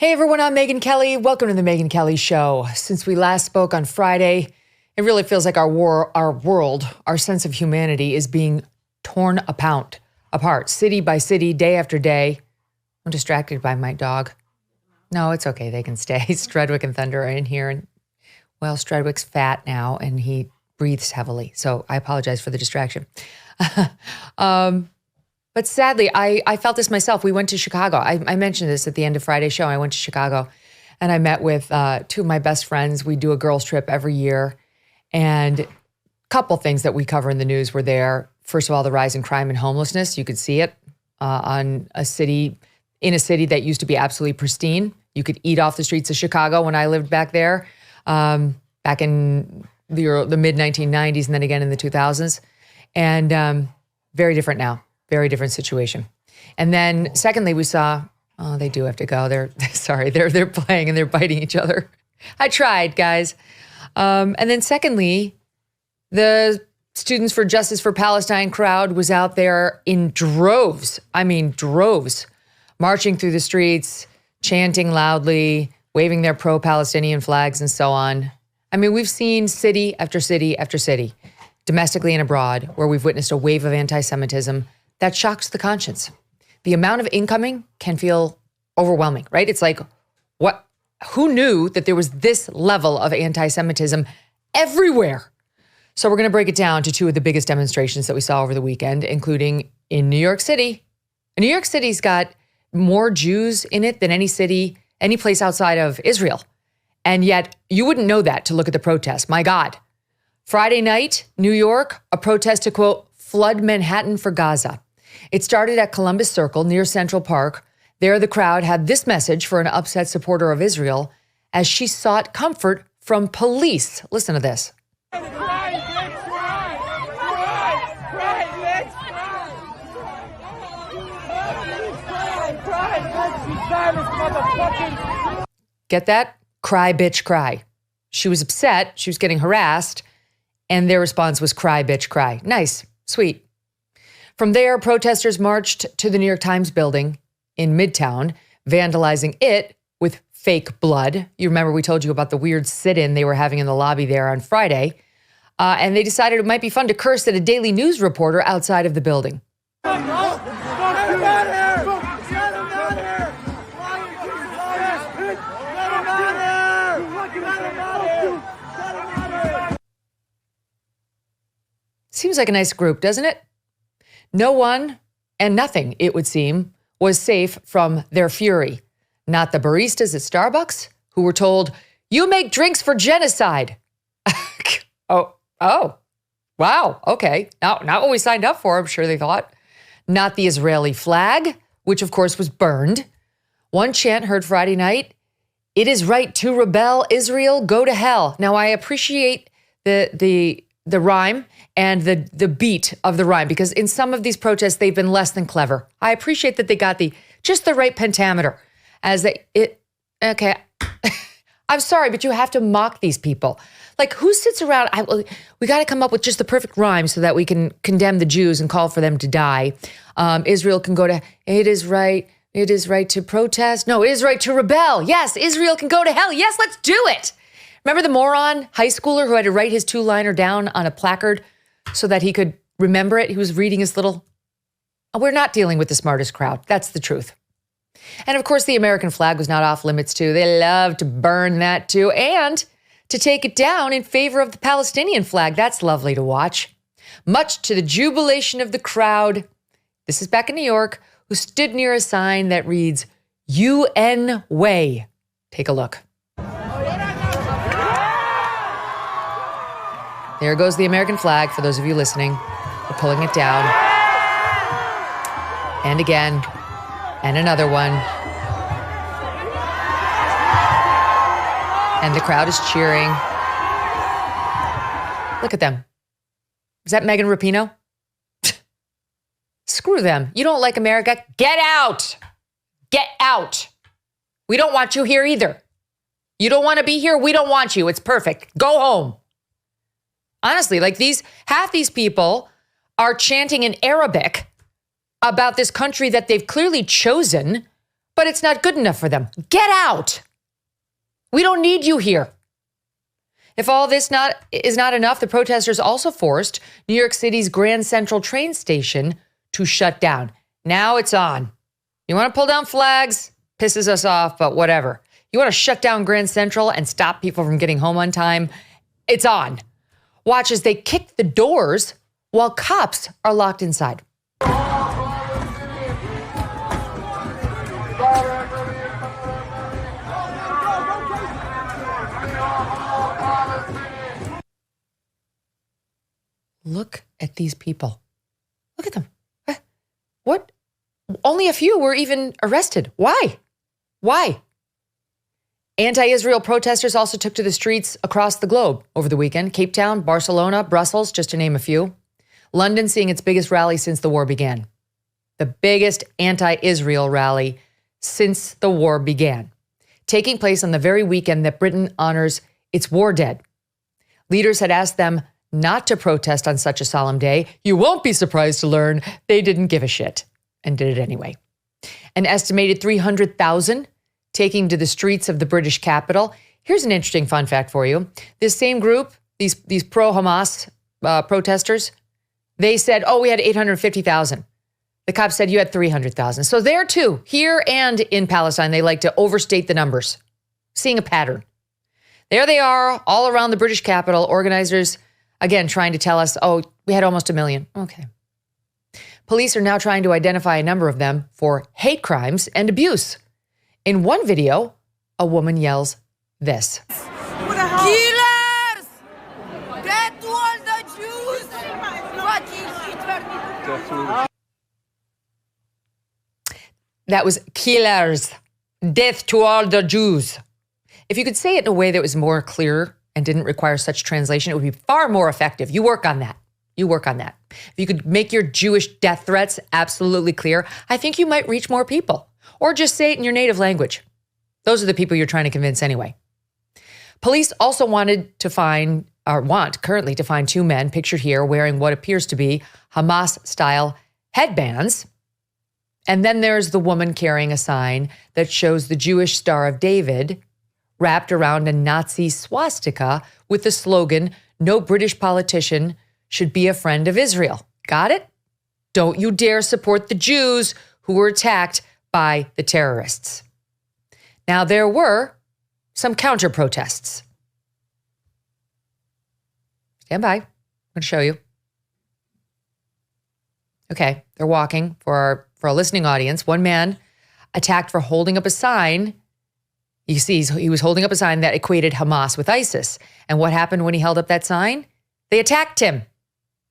Hey everyone, I'm Megyn Kelly. Welcome to the Megyn Kelly Show. Since we last spoke on Friday, it really feels like our world, our sense of humanity is being torn apart, city by city, day after day. I'm distracted by my dog. No, it's okay. They can stay. Strudwick and Thunder are in here. And well, Strudwick's fat now and he breathes heavily. So I apologize for the distraction. But sadly, I felt this myself. We went to Chicago. I mentioned this at the end of Friday's show. I went to Chicago and I met with two of my best friends. We do a girls trip every year. And a couple things that we cover in the news were there. First of all, the rise in crime and homelessness. You could see it in a city that used to be absolutely pristine. You could eat off the streets of Chicago when I lived back there, back in the mid-1990s and then again in the 2000s. And very different now. Very different situation. And then secondly, we saw, they do have to go. They're playing and they're biting each other. I tried, guys. And then secondly, the Students for Justice for Palestine crowd was out there in droves. I mean, droves, marching through the streets, chanting loudly, waving their pro-Palestinian flags and so on. I mean, we've seen city after city after city, domestically and abroad, where we've witnessed a wave of anti-Semitism that shocks the conscience. The amount of incoming can feel overwhelming, right? It's like, what? Who knew that there was this level of anti-Semitism everywhere? So we're going to break it down to two of the biggest demonstrations that we saw over the weekend, including in New York City. New York City's got more Jews in it than any city, any place outside of Israel. And yet you wouldn't know that to look at the protests. My God. Friday night, New York, a protest to, quote, flood Manhattan for Gaza. It started at Columbus Circle near Central Park. There, the crowd had this message for an upset supporter of Israel as she sought comfort from police. Listen to this. Get that? Cry, bitch, cry. She was upset. She was getting harassed. And their response was cry, bitch, cry. Nice. Sweet. From there, protesters marched to the New York Times building in Midtown, vandalizing it with fake blood. You remember we told you about the weird sit-in they were having in the lobby there on Friday. And they decided it might be fun to curse at a Daily News reporter outside of the building. Seems like a nice group, doesn't it? No one and nothing, it would seem, was safe from their fury. Not the baristas at Starbucks, who were told, you make drinks for genocide. Oh, wow, okay. Not what we signed up for, I'm sure they thought. Not the Israeli flag, which of course was burned. One chant heard Friday night, it is right to rebel, Israel, go to hell. Now, I appreciate the rhyme and the beat of the rhyme, because in some of these protests, they've been less than clever. I appreciate that they got just the right pentameter okay. I'm sorry, but you have to mock these people. Like, who sits around? We got to come up with just the perfect rhyme so that we can condemn the Jews and call for them to die. Israel can go to, it is right to protest. No, it is right to rebel. Yes, Israel can go to hell. Yes, let's do it. Remember the moron high schooler who had to write his two-liner down on a placard so that he could remember it? He was reading his little... We're not dealing with the smartest crowd. That's the truth. And of course, the American flag was not off limits too. They love to burn that too, and to take it down in favor of the Palestinian flag. That's lovely to watch. Much to the jubilation of the crowd, this is back in New York, who stood near a sign that reads, UN Way. Take a look. There goes the American flag, for those of you listening. We're pulling it down. And again. And another one. And the crowd is cheering. Look at them. Is that Megan Rapinoe? Screw them. You don't like America? Get out. Get out. We don't want you here either. You don't want to be here? We don't want you. It's perfect. Go home. Honestly, like half these people are chanting in Arabic about this country that they've clearly chosen but it's not good enough for them. Get out. We don't need you here. If all this is not enough, the protesters also forced New York City's Grand Central train station to shut down. Now it's on. You want to pull down flags? Pisses us off, but whatever. You want to shut down Grand Central and stop people from getting home on time? It's on. Watch as they kick the doors while cops are locked inside. Look at these people. Look at them. What? Only a few were even arrested. Why? Why? Anti-Israel protesters also took to the streets across the globe over the weekend. Cape Town, Barcelona, Brussels, just to name a few. London seeing its biggest rally since the war began. The biggest anti-Israel rally since the war began. Taking place on the very weekend that Britain honors its war dead. Leaders had asked them not to protest on such a solemn day. You won't be surprised to learn they didn't give a shit and did it anyway. An estimated 300,000 taking to the streets of the British capital. Here's an interesting fun fact for you. This same group, these pro-Hamas protesters, they said, we had 850,000. The cops said you had 300,000. So there too, here and in Palestine, they like to overstate the numbers, seeing a pattern. There they are, all around the British capital, organizers, again, trying to tell us, we had almost 1 million. Okay. Police are now trying to identify a number of them for hate crimes and abuse. In one video, a woman yells this. Killers! Death to all the Jews! Fucking Hitler! That was killers. Death to all the Jews. If you could say it in a way that was more clear and didn't require such translation, it would be far more effective. You work on that. You work on that. If you could make your Jewish death threats absolutely clear, I think you might reach more people. Or just say it in your native language. Those are the people you're trying to convince anyway. Police also want currently to find 2 men pictured here wearing what appears to be Hamas-style headbands. And then there's the woman carrying a sign that shows the Jewish Star of David wrapped around a Nazi swastika with the slogan, "No British politician should be a friend of Israel." Got it? Don't you dare support the Jews who were attacked by the terrorists. Now, there were some counter-protests. Stand by. I'm going to show you. Okay, they're walking for a listening audience. One man attacked for holding up a sign. You see, he was holding up a sign that equated Hamas with ISIS. And what happened when he held up that sign? They attacked him.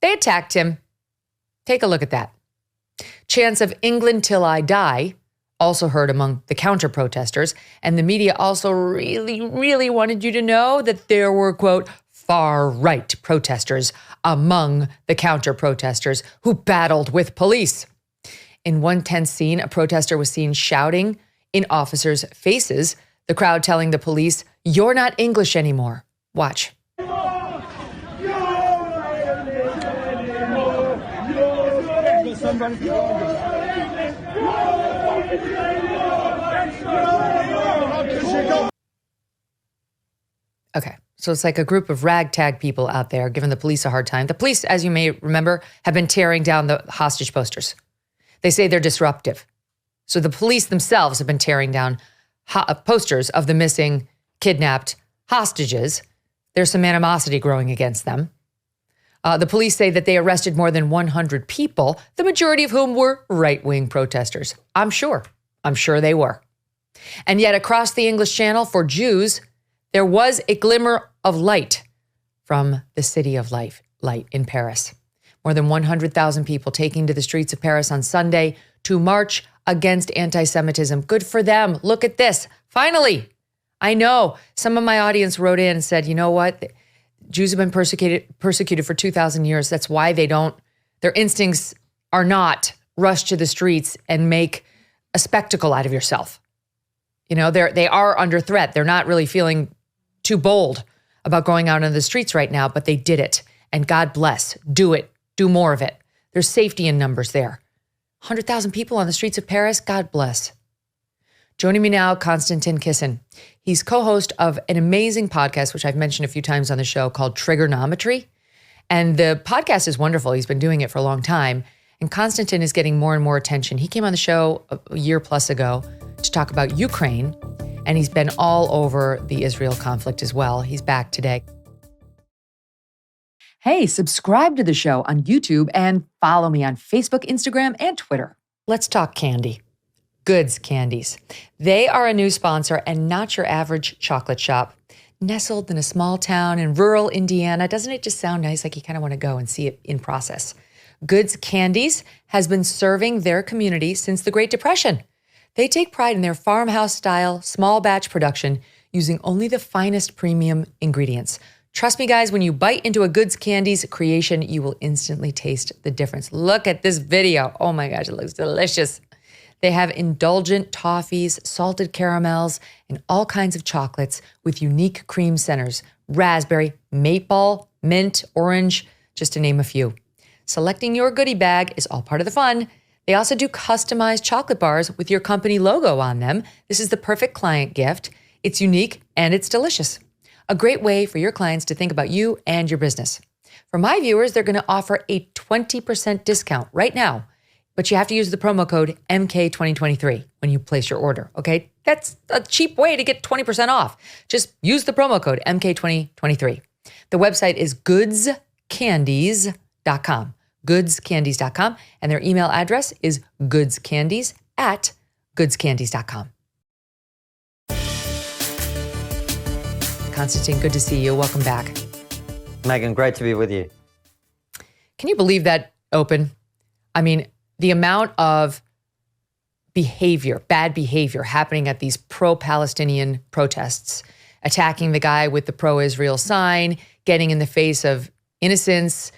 Take a look at that. Chants of "England till I die" also heard among the counter-protesters. And the media also really, really wanted you to know that there were, quote, far-right protesters among the counter-protesters who battled with police. In one tense scene, a protester was seen shouting in officers' faces, the crowd telling the police, "You're not English anymore." Watch. Okay, so it's like a group of ragtag people out there giving the police a hard time. The police, as you may remember, have been tearing down the hostage posters. They say they're disruptive. So the police themselves have been tearing down posters of the missing, kidnapped hostages. There's some animosity growing against them. The police say that they arrested more than 100 people, the majority of whom were right-wing protesters. I'm sure they were. And yet across the English Channel for Jews, there was a glimmer of light from the city of light in Paris. More than 100,000 people taking to the streets of Paris on Sunday to march against anti-Semitism. Good for them. Look at this. Finally, I know some of my audience wrote in and said, you know what? Jews have been persecuted for 2,000 years. That's why their instincts are not rush to the streets and make a spectacle out of yourself. You know, they are under threat. They're not really feeling too bold about going out on the streets right now, but they did it. And God bless. Do it. Do more of it. There's safety in numbers there. 100,000 people on the streets of Paris. God bless. Joining me now, Konstantin Kisin. He's co-host of an amazing podcast, which I've mentioned a few times on the show, called TRIGGERnometry. And the podcast is wonderful. He's been doing it for a long time. And Konstantin is getting more and more attention. He came on the show a year plus ago to talk about Ukraine, and he's been all over the Israel conflict as well. He's back today. Hey, subscribe to the show on YouTube and follow me on Facebook, Instagram, and Twitter. Let's talk candy. Goods Candies. They are a new sponsor and not your average chocolate shop. Nestled in a small town in rural Indiana, doesn't it just sound nice, like you kind of want to go and see it in process? Goods Candies has been serving their community since the Great Depression. They take pride in their farmhouse-style, small batch production using only the finest premium ingredients. Trust me, guys, when you bite into a Goods Candies creation, you will instantly taste the difference. Look at this video. Oh my gosh, it looks delicious. They have indulgent toffees, salted caramels, and all kinds of chocolates with unique cream centers: raspberry, maple, mint, orange, just to name a few. Selecting your goodie bag is all part of the fun. They also do customized chocolate bars with your company logo on them. This is the perfect client gift. It's unique and it's delicious. A great way for your clients to think about you and your business. For my viewers, they're going to offer a 20% discount right now. But you have to use the promo code MK2023 when you place your order, okay? That's a cheap way to get 20% off. Just use the promo code MK2023. The website is goodscandies.com, goodscandies.com, and their email address is goodscandies@goodscandies.com. Konstantin, good to see you. Welcome back. Megyn, great to be with you. Can you believe that open? I mean, the amount of behavior, bad behavior happening at these pro-Palestinian protests, attacking the guy with the pro-Israel sign, getting in the face of innocents,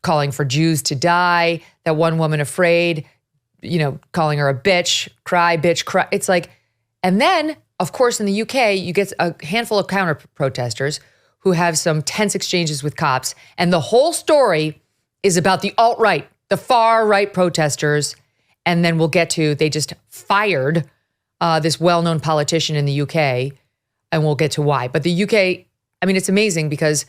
calling for Jews to die, that one woman afraid, calling her a bitch, cry, bitch, cry. It's like, and then, of course, in the UK, you get a handful of counter protesters who have some tense exchanges with cops. And the whole story is about the alt-right, the far-right protesters, and then we'll get to, they just fired this well-known politician in the UK, and we'll get to why. But the UK, I mean, it's amazing because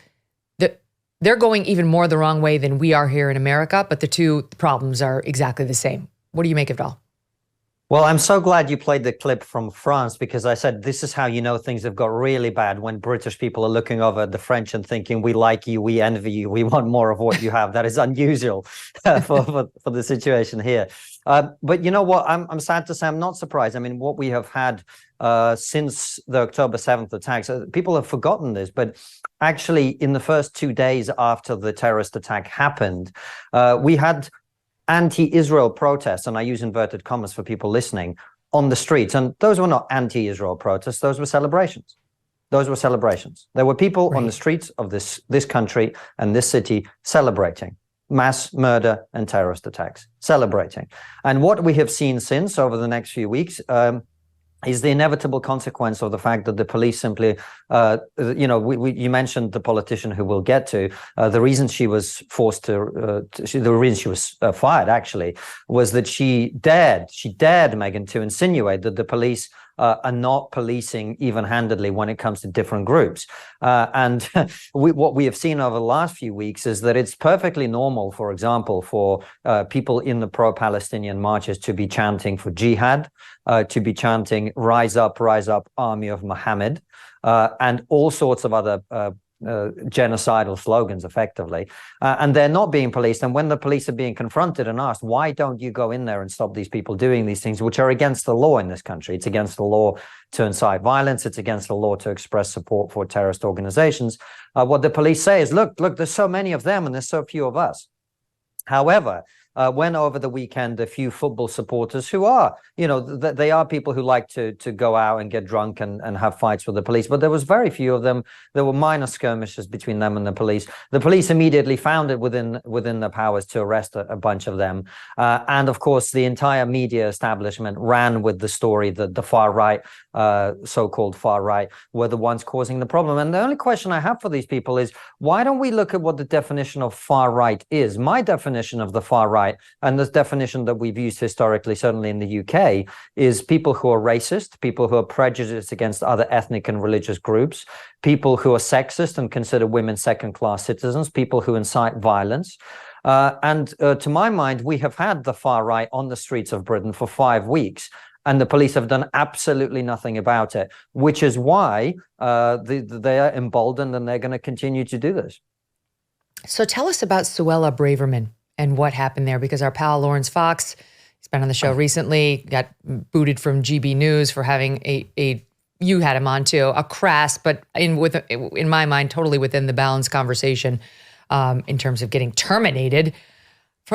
they're going even more the wrong way than we are here in America, but the two problems are exactly the same. What do you make of it all? Well, I'm so glad you played the clip from France, because I said this is how you know things have got really bad, when British people are looking over at the French and thinking, we like you, we envy you, we want more of what you have. That is unusual for the situation here. But you know what? I'm sad to say I'm not surprised. I mean, what we have had since the October 7th attacks, people have forgotten this, but actually in the first 2 days after the terrorist attack happened, we had anti-Israel protests, and I use inverted commas for people listening, on the streets. And those were not anti-Israel protests, those were celebrations. Those were celebrations. There were people on the streets of this country and this city celebrating mass murder and terrorist attacks, celebrating. And what we have seen since, over the next few weeks, is the inevitable consequence of the fact that the police simply, you mentioned the politician who we'll get to. The reason she was forced the reason she was fired actually was that she dared, Megyn, to insinuate that the police are not policing even-handedly when it comes to different groups. And what we have seen over the last few weeks is that it's perfectly normal, for example, for people in the pro-Palestinian marches to be chanting for jihad, to be chanting rise up, army of Muhammad, and all sorts of other genocidal slogans, effectively, and they're not being policed. And when the police are being confronted and asked, why don't you go in there and stop these people doing these things, which are against the law in this country? It's against the law to incite violence. It's against the law to express support for terrorist organizations. What the police say is, look, there's so many of them and there's so few of us. However, when over the weekend, a few football supporters who are, they are people who like to go out and get drunk and have fights with the police, but there was very few of them. There were minor skirmishes between them and the police. The police immediately found it within their powers to arrest a bunch of them. And of course, the entire media establishment ran with the story that the far right, so-called far right, were the ones causing the problem. And the only question I have for these people is, why don't we look at what the definition of far right is? My definition of the far right right. And the definition that we've used historically, certainly in the UK, is people who are racist, people who are prejudiced against other ethnic and religious groups, people who are sexist and consider women second-class citizens, people who incite violence. To my mind, we have had the far right on the streets of Britain for 5 weeks, and the police have done absolutely nothing about it, which is why they are emboldened and they're going to continue to do this. So tell us about Suella Braverman and what happened there, because our pal Lawrence Fox, he's been on the show recently, got booted from GB News for having you had him on too, a crass, but in my mind, totally within the bounds conversation in terms of getting terminated.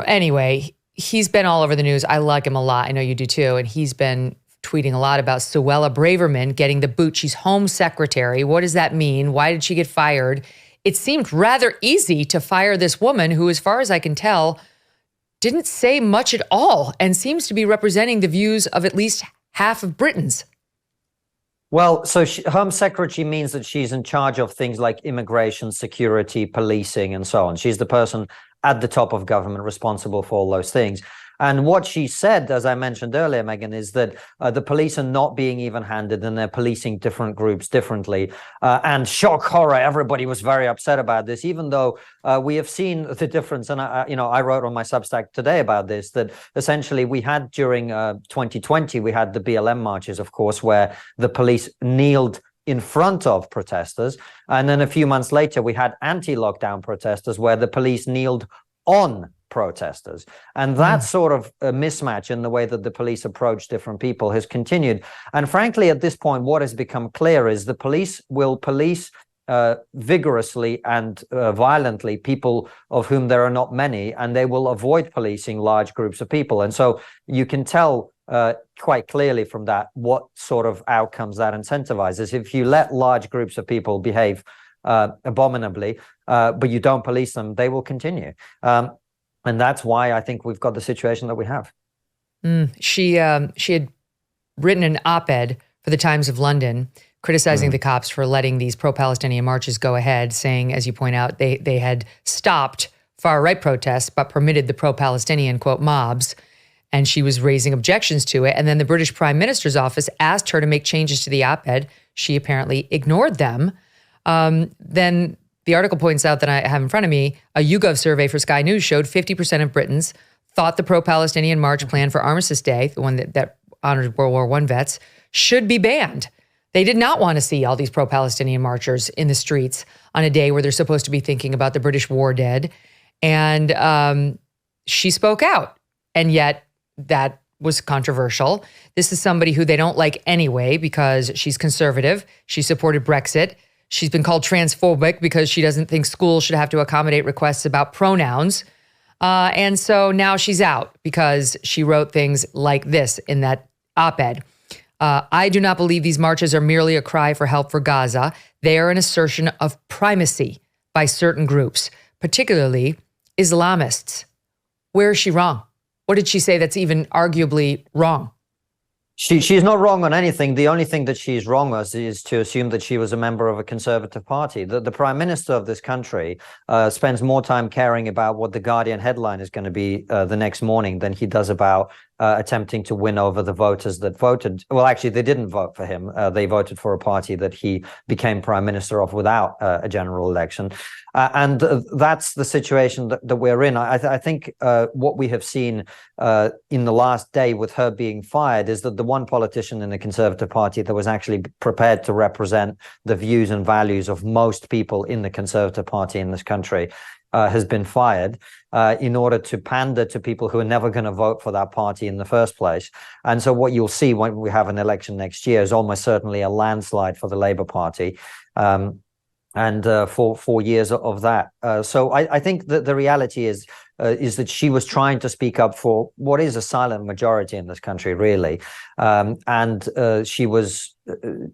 Anyway, he's been all over the news. I like him a lot. I know you do too. And he's been tweeting a lot about Suella Braverman getting the boot. She's Home Secretary. What does that mean? Why did she get fired? It seemed rather easy to fire this woman who, as far as I can tell, didn't say much at all and seems to be representing the views of at least half of Britons. Well, so Home Secretary means that she's in charge of things like immigration, security, policing, and so on. She's the person at the top of government responsible for all those things. And what she said, as I mentioned earlier, Megyn, is that the police are not being even-handed and they're policing different groups differently. And shock, horror, everybody was very upset about this, even though we have seen the difference. And I wrote on my Substack today about this, that essentially we had during 2020, we had the BLM marches, of course, where the police kneeled in front of protesters. And then a few months later, we had anti-lockdown protesters where the police kneeled on protesters. And that sort of a mismatch in the way that the police approach different people has continued. And frankly, at this point, what has become clear is the police will police vigorously and violently people of whom there are not many, and they will avoid policing large groups of people. And so you can tell quite clearly from that what sort of outcomes that incentivizes. If you let large groups of people behave abominably, but you don't police them, they will continue. And that's why I think we've got the situation that we have. She had written an op-ed for the Times of London criticizing the cops for letting these pro-Palestinian marches go ahead, saying, as you point out, they had stopped far-right protests but permitted the pro-Palestinian, quote, mobs. And she was raising objections to it. And then the British Prime Minister's office asked her to make changes to the op-ed. She apparently ignored them. Then the article points out that I have in front of me, a YouGov survey for Sky News showed 50% of Britons thought the pro-Palestinian march plan for Armistice Day, the one that honored World War I vets, should be banned. They did not want to see all these pro-Palestinian marchers in the streets on a day where they're supposed to be thinking about the British war dead. And she spoke out. And yet that was controversial. This is somebody who they don't like anyway because she's conservative. She supported Brexit. She's been called transphobic because she doesn't think schools should have to accommodate requests about pronouns. And so now she's out because she wrote things like this in that op-ed. I do not believe these marches are merely a cry for help for Gaza. They are an assertion of primacy by certain groups, particularly Islamists. Where is she wrong? What did she say that's even arguably wrong? She's not wrong on anything. The only thing that she's wrong on is to assume that she was a member of a conservative party. The prime minister of this country spends more time caring about what the Guardian headline is going to be the next morning than he does about attempting to win over the voters that voted. Well, actually, they didn't vote for him. They voted for a party that he became prime minister of without a general election. And that's the situation that we're in. I think what we have seen in the last day with her being fired is that the one politician in the Conservative Party that was actually prepared to represent the views and values of most people in the Conservative Party in this country has been fired in order to pander to people who are never going to vote for that party in the first place. And so what you'll see when we have an election next year is almost certainly a landslide for the Labour Party. And for 4 years of that. So I think that the reality is that she was trying to speak up for what is a silent majority in this country, really. And she was,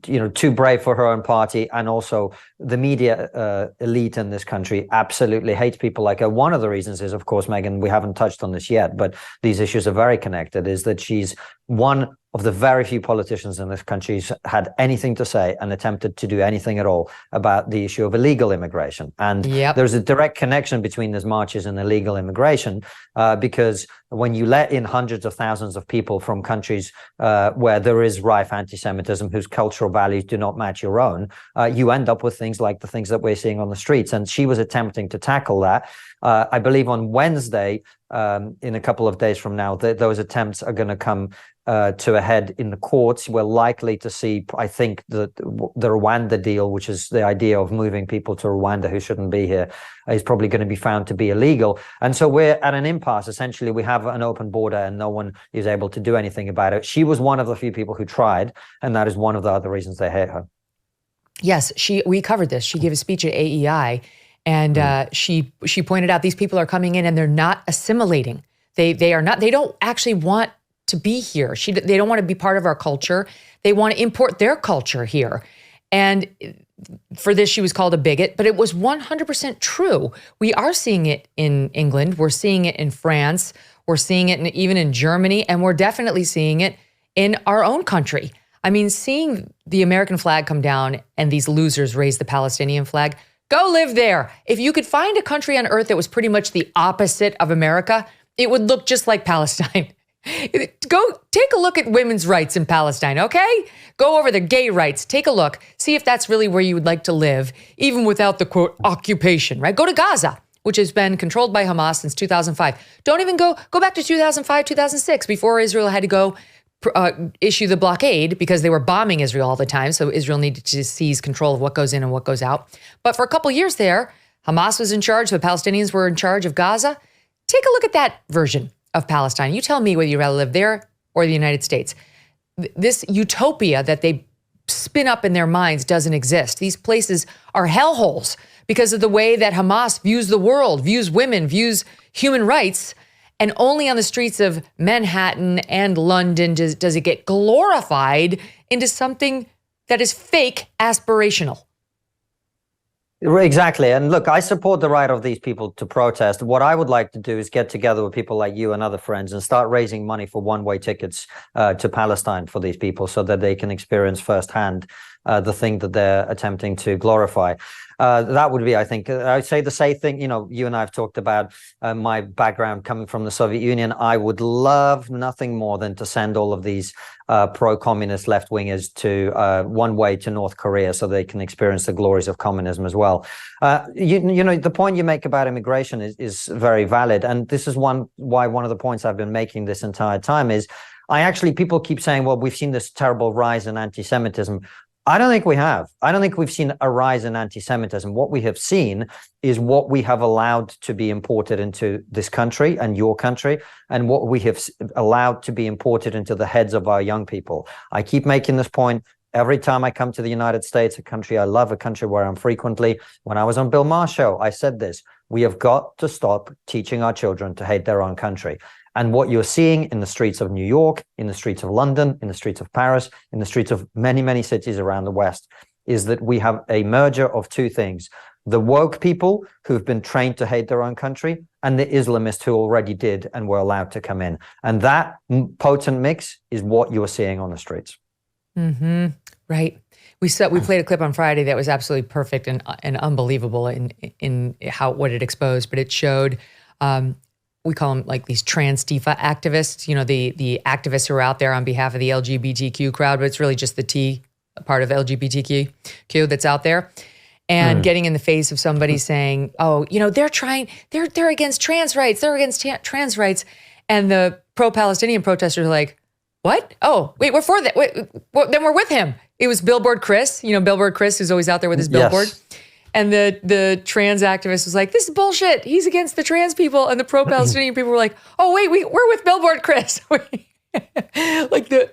too brave for her own party. And also the media elite in this country absolutely hates people like her. One of the reasons is, of course, Megyn, we haven't touched on this yet, but these issues are very connected, is that she's one of the very few politicians in this country who's had anything to say and attempted to do anything at all about the issue of illegal immigration. And there's a direct connection between these marches and illegal immigration. immigration, because when you let in hundreds of thousands of people from countries where there is rife anti-Semitism, whose cultural values do not match your own, you end up with things like the things that we're seeing on the streets. And she was attempting to tackle that. I believe on Wednesday, in a couple of days from now, those attempts are going to come to a head in the courts. We're likely to see, I think, the Rwanda deal, which is the idea of moving people to Rwanda who shouldn't be here, is probably going to be found to be illegal. And so we're at an impasse. Essentially, we have an open border and no one is able to do anything about it. She was one of the few people who tried, and that is one of the other reasons they hate her. Yes, we covered this. She gave a speech at AEI, and she pointed out these people are coming in and they're not assimilating. They don't actually want to be here. They don't want to be part of our culture. They want to import their culture here. And for this, she was called a bigot, but it was 100% true. We are seeing it in England. We're seeing it in France. We're seeing it even in Germany. And we're definitely seeing it in our own country. I mean, seeing the American flag come down and these losers raise the Palestinian flag, go live there. If you could find a country on earth that was pretty much the opposite of America, it would look just like Palestine. Go take a look at women's rights in Palestine, okay? Go over the gay rights, take a look, see if that's really where you would like to live, even without the, quote, occupation, right? Go to Gaza, which has been controlled by Hamas since 2005. Don't even go back to 2005, 2006, before Israel had to go issue the blockade because they were bombing Israel all the time. So Israel needed to seize control of what goes in and what goes out. But for a couple years there, Hamas was in charge, the Palestinians were in charge of Gaza. Take a look at that version of Palestine. You tell me whether you'd rather live there or the United States. This utopia that they spin up in their minds doesn't exist. These places are hellholes because of the way that Hamas views the world, views women, views human rights. And only on the streets of Manhattan and London does it get glorified into something that is fake aspirational. Exactly. And look, I support the right of these people to protest. What I would like to do is get together with people like you and other friends and start raising money for one-way tickets to Palestine for these people so that they can experience firsthand the thing that they're attempting to glorify. That would be, I think, I'd say the same thing. You know, you and I have talked about my background coming from the Soviet Union. I would love nothing more than to send all of these pro-communist left-wingers to one way to North Korea so they can experience the glories of communism as well. You know, the point you make about immigration is very valid. And this is why one of the points I've been making this entire time is people keep saying, well, we've seen this terrible rise in anti-Semitism. I don't think we have. I don't think we've seen a rise in anti-Semitism. What we have seen is what we have allowed to be imported into this country and your country, and what we have allowed to be imported into the heads of our young people. I keep making this point every time I come to the United States, a country I love, a country where I'm frequently. When I was on Bill Maher's show, I said this: we have got to stop teaching our children to hate their own country. And what you're seeing in the streets of New York, in the streets of London, in the streets of Paris, in the streets of many, many cities around the West, is that we have a merger of two things: the woke people who've been trained to hate their own country, and the Islamists who already did and were allowed to come in. And that potent mix is what you're seeing on the streets. Mm-hmm. Right. We played a clip on Friday that was absolutely perfect and unbelievable in what it exposed, but it showed we call them like these trans Tifa activists, you know, the activists who are out there on behalf of the LGBTQ crowd, but it's really just the T part of LGBTQ that's out there. And getting in the face of somebody saying, oh, you know, they're against trans rights, they're against trans rights. And the pro-Palestinian protesters are like, what? Oh, wait, we're for that. Wait, well, then we're with him. It was Billboard Chris, you know, Billboard Chris, who's always out there with his billboard. Yes. And the trans activist was like, this is bullshit. He's against the trans people. And the pro-Palestinian people were like, oh, wait, we're with Billboard Chris. Like the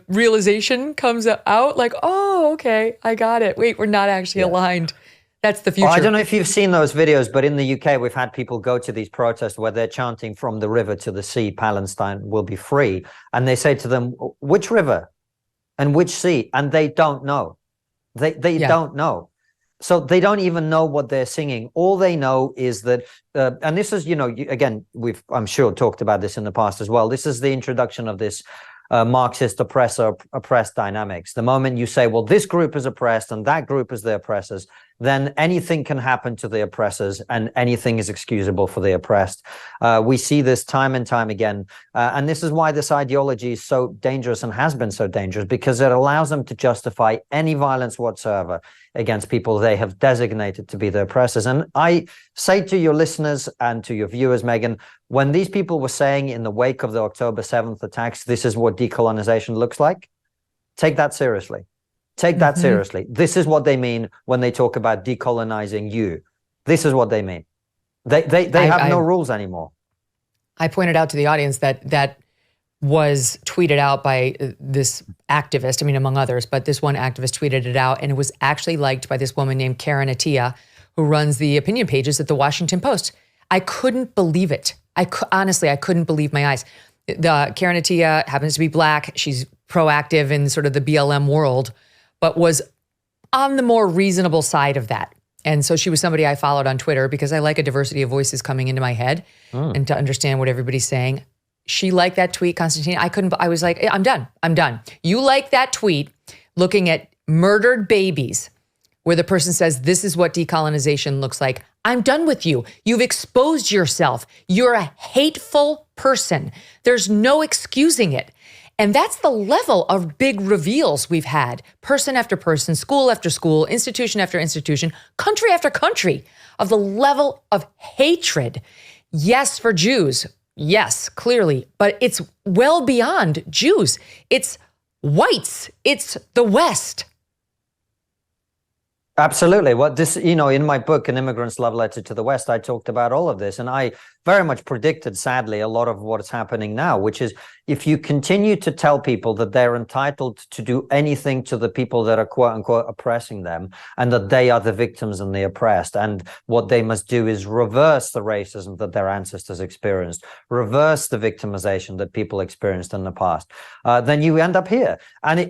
realization comes out like, oh, okay, I got it. Wait, we're not actually aligned. That's the future. Well, I don't know if you've seen those videos, but in the UK, we've had people go to these protests where they're chanting from the river to the sea, Palestine will be free. And they say to them, which river and which sea? And they don't know. They don't know. So they don't even know what they're singing. All they know is that, and this is, you know, again, I'm sure talked about this in the past as well. This is the introduction of this Marxist oppressor-oppressed dynamics. The moment you say, well, this group is oppressed and that group is the oppressors, then anything can happen to the oppressors and anything is excusable for the oppressed. We see this time and time again. And this is why this ideology is so dangerous and has been so dangerous, because it allows them to justify any violence whatsoever against people they have designated to be the oppressors. And I say to your listeners and to your viewers, Megyn, when these people were saying in the wake of the October 7th attacks, this is what decolonization looks like, take that seriously. Take that seriously. This is what they mean when they talk about decolonizing you. This is what they mean. They have no rules anymore. I pointed out to the audience that was tweeted out by this activist, I mean, among others, but this one activist tweeted it out, and it was actually liked by this woman named Karen Attiah, who runs the opinion pages at the Washington Post. I couldn't believe it. Honestly, I couldn't believe my eyes. Karen Attiah happens to be Black. She's proactive in sort of the BLM world, but was on the more reasonable side of that. And so she was somebody I followed on Twitter because I like a diversity of voices coming into my head and to understand what everybody's saying. She liked that tweet, Konstantin. I was like, I'm done. You like that tweet looking at murdered babies where the person says, this is what decolonization looks like. I'm done with you. You've exposed yourself. You're a hateful person. There's no excusing it. And that's the level of big reveals we've had, person after person, school after school, institution after institution, country after country, of the level of hatred. Yes, for Jews. Yes, clearly. But it's well beyond Jews. It's whites. It's the West. Absolutely. Well, this, in my book, An Immigrant's Love Letter to the West, I talked about all of this. And I very much predicted, sadly, a lot of what's happening now, which is if you continue to tell people that they're entitled to do anything to the people that are, quote unquote, oppressing them, and that they are the victims and the oppressed, and what they must do is reverse the racism that their ancestors experienced, reverse the victimization that people experienced in the past, then you end up here. And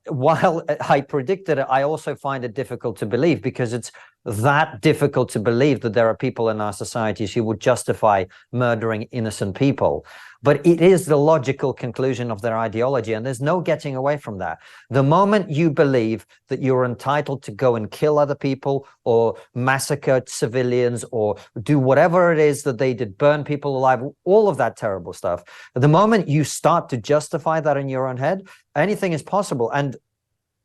while I predicted it, I also find it difficult to believe, because it's that difficult to believe that there are people in our societies who would justify murdering innocent people. But it is the logical conclusion of their ideology, and there's no getting away from that. The moment you believe that you're entitled to go and kill other people or massacre civilians or do whatever it is that they did, burn people alive, all of that terrible stuff, the moment you start to justify that in your own head, anything is possible. And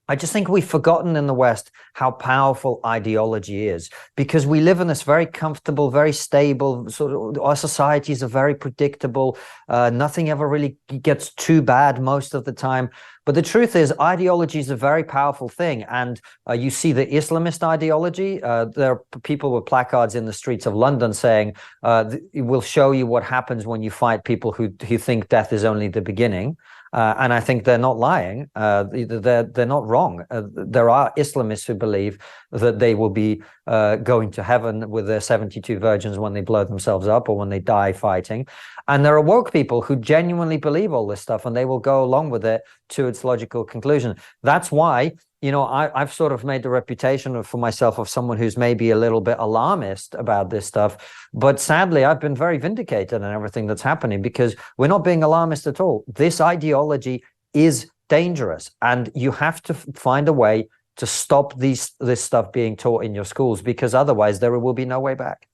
I just think we've forgotten in the West how powerful ideology is, because we live in this very comfortable, very stable sort of, our societies are very predictable. Nothing ever really gets too bad most of the time. But the truth is, ideology is a very powerful thing. And you see the Islamist ideology. There are people with placards in the streets of London saying, it will show you what happens when you fight people who think death is only the beginning. And I think they're not lying. They're not wrong. There are Islamists who believe that they will be going to heaven with their 72 virgins when they blow themselves up or when they die fighting. And there are woke people who genuinely believe all this stuff, and they will go along with it to its logical conclusion. That's why, I've sort of made the reputation for myself of someone who's maybe a little bit alarmist about this stuff. But sadly, I've been very vindicated in everything that's happening, because we're not being alarmist at all. This ideology is dangerous, and you have to find a way to stop this stuff being taught in your schools, because otherwise there will be no way back.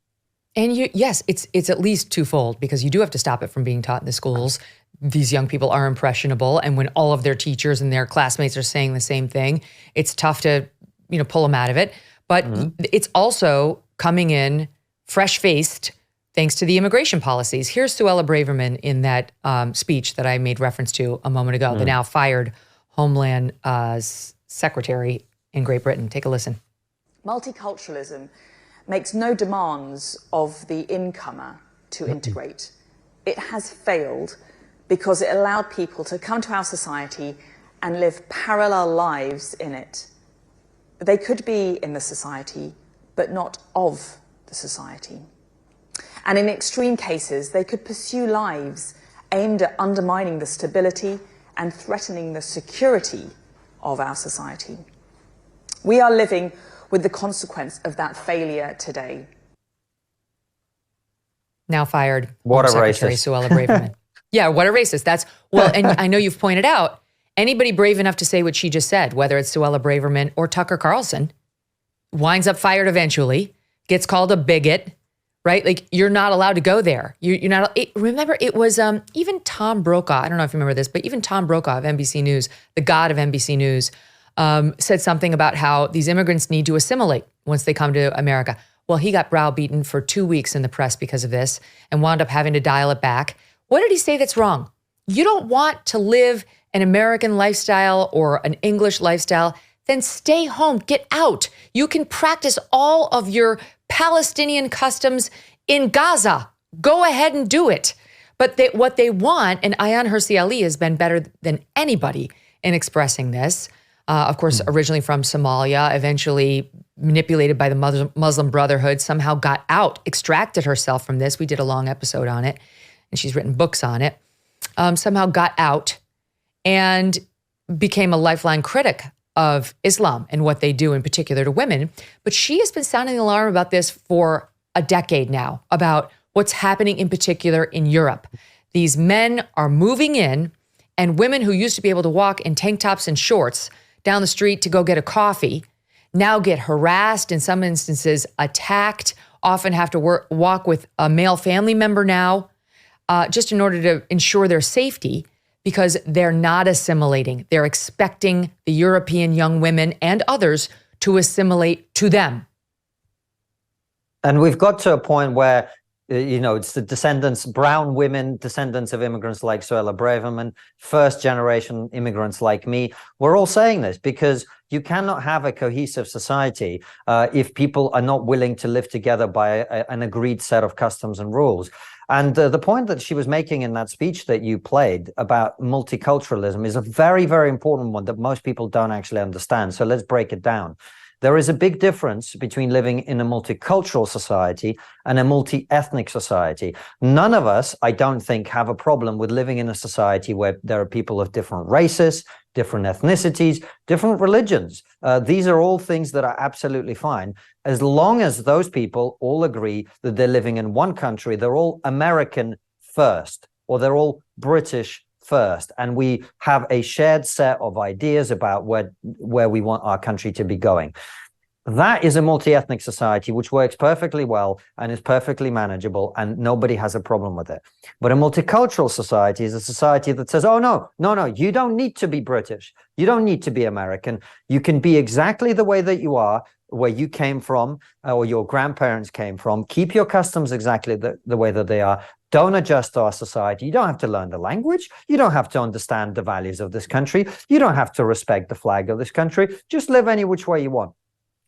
And yes, it's at least twofold, because you do have to stop it from being taught in the schools. These young people are impressionable, and when all of their teachers and their classmates are saying the same thing, it's tough to, pull them out of it. But it's also coming in fresh-faced thanks to the immigration policies. Here's Suella Braverman in that speech that I made reference to a moment ago, the now fired Homeland Secretary in Great Britain. Take a listen. Multiculturalism makes no demands of the incomer to integrate. It has failed because it allowed people to come to our society and live parallel lives in it. They could be in the society, but not of the society. And in extreme cases, they could pursue lives aimed at undermining the stability and threatening the security of our society. We are living with the consequence of that failure today. Now fired. What a Secretary racist. Suella Braverman. Yeah, what a racist. And I know you've pointed out, anybody brave enough to say what she just said, whether it's Suella Braverman or Tucker Carlson, winds up fired eventually, gets called a bigot, right? Like, you're not allowed to go there. You're not. Remember, it was even Tom Brokaw. I don't know if you remember this, but even Tom Brokaw of NBC News, the god of NBC News, said something about how these immigrants need to assimilate once they come to America. Well, he got browbeaten for 2 weeks in the press because of this and wound up having to dial it back. What did he say that's wrong? You don't want to live an American lifestyle or an English lifestyle, then stay home, get out. You can practice all of your Palestinian customs in Gaza. Go ahead and do it. But what they want, and Ayaan Hirsi Ali has been better than anybody in expressing this, of course, originally from Somalia, eventually manipulated by the Muslim Brotherhood, somehow got out, extracted herself from this. We did a long episode on it, and she's written books on it. Somehow got out and became a lifelong critic of Islam and what they do in particular to women. But she has been sounding the alarm about this for a decade now, about what's happening in particular in Europe. These men are moving in, and women who used to be able to walk in tank tops and shorts down the street to go get a coffee now get harassed, in some instances attacked, often have to walk with a male family member now, just in order to ensure their safety, because they're not assimilating. They're expecting the European young women and others to assimilate to them. And we've got to a point where, it's the descendants, brown women, descendants of immigrants like Suella Braverman, first generation immigrants like me. We're all saying this because you cannot have a cohesive society if people are not willing to live together by an agreed set of customs and rules. And the point that she was making in that speech that you played about multiculturalism is a very, very important one that most people don't actually understand. So let's break it down. There is a big difference between living in a multicultural society and a multi-ethnic society. None of us, I don't think, have a problem with living in a society where there are people of different races, different ethnicities, different religions. These are all things that are absolutely fine, as long as those people all agree that they're living in one country, they're all American first, or they're all British first, and we have a shared set of ideas about where we want our country to be going. That is a multi-ethnic society which works perfectly well and is perfectly manageable, and nobody has a problem with it. But a multicultural society is a society that says, oh, no, you don't need to be British. You don't need to be American. You can be exactly the way that you are, where you came from, or your grandparents came from. Keep your customs exactly the way that they are. Don't adjust to our society. You don't have to learn the language. You don't have to understand the values of this country. You don't have to respect the flag of this country. Just live any which way you want.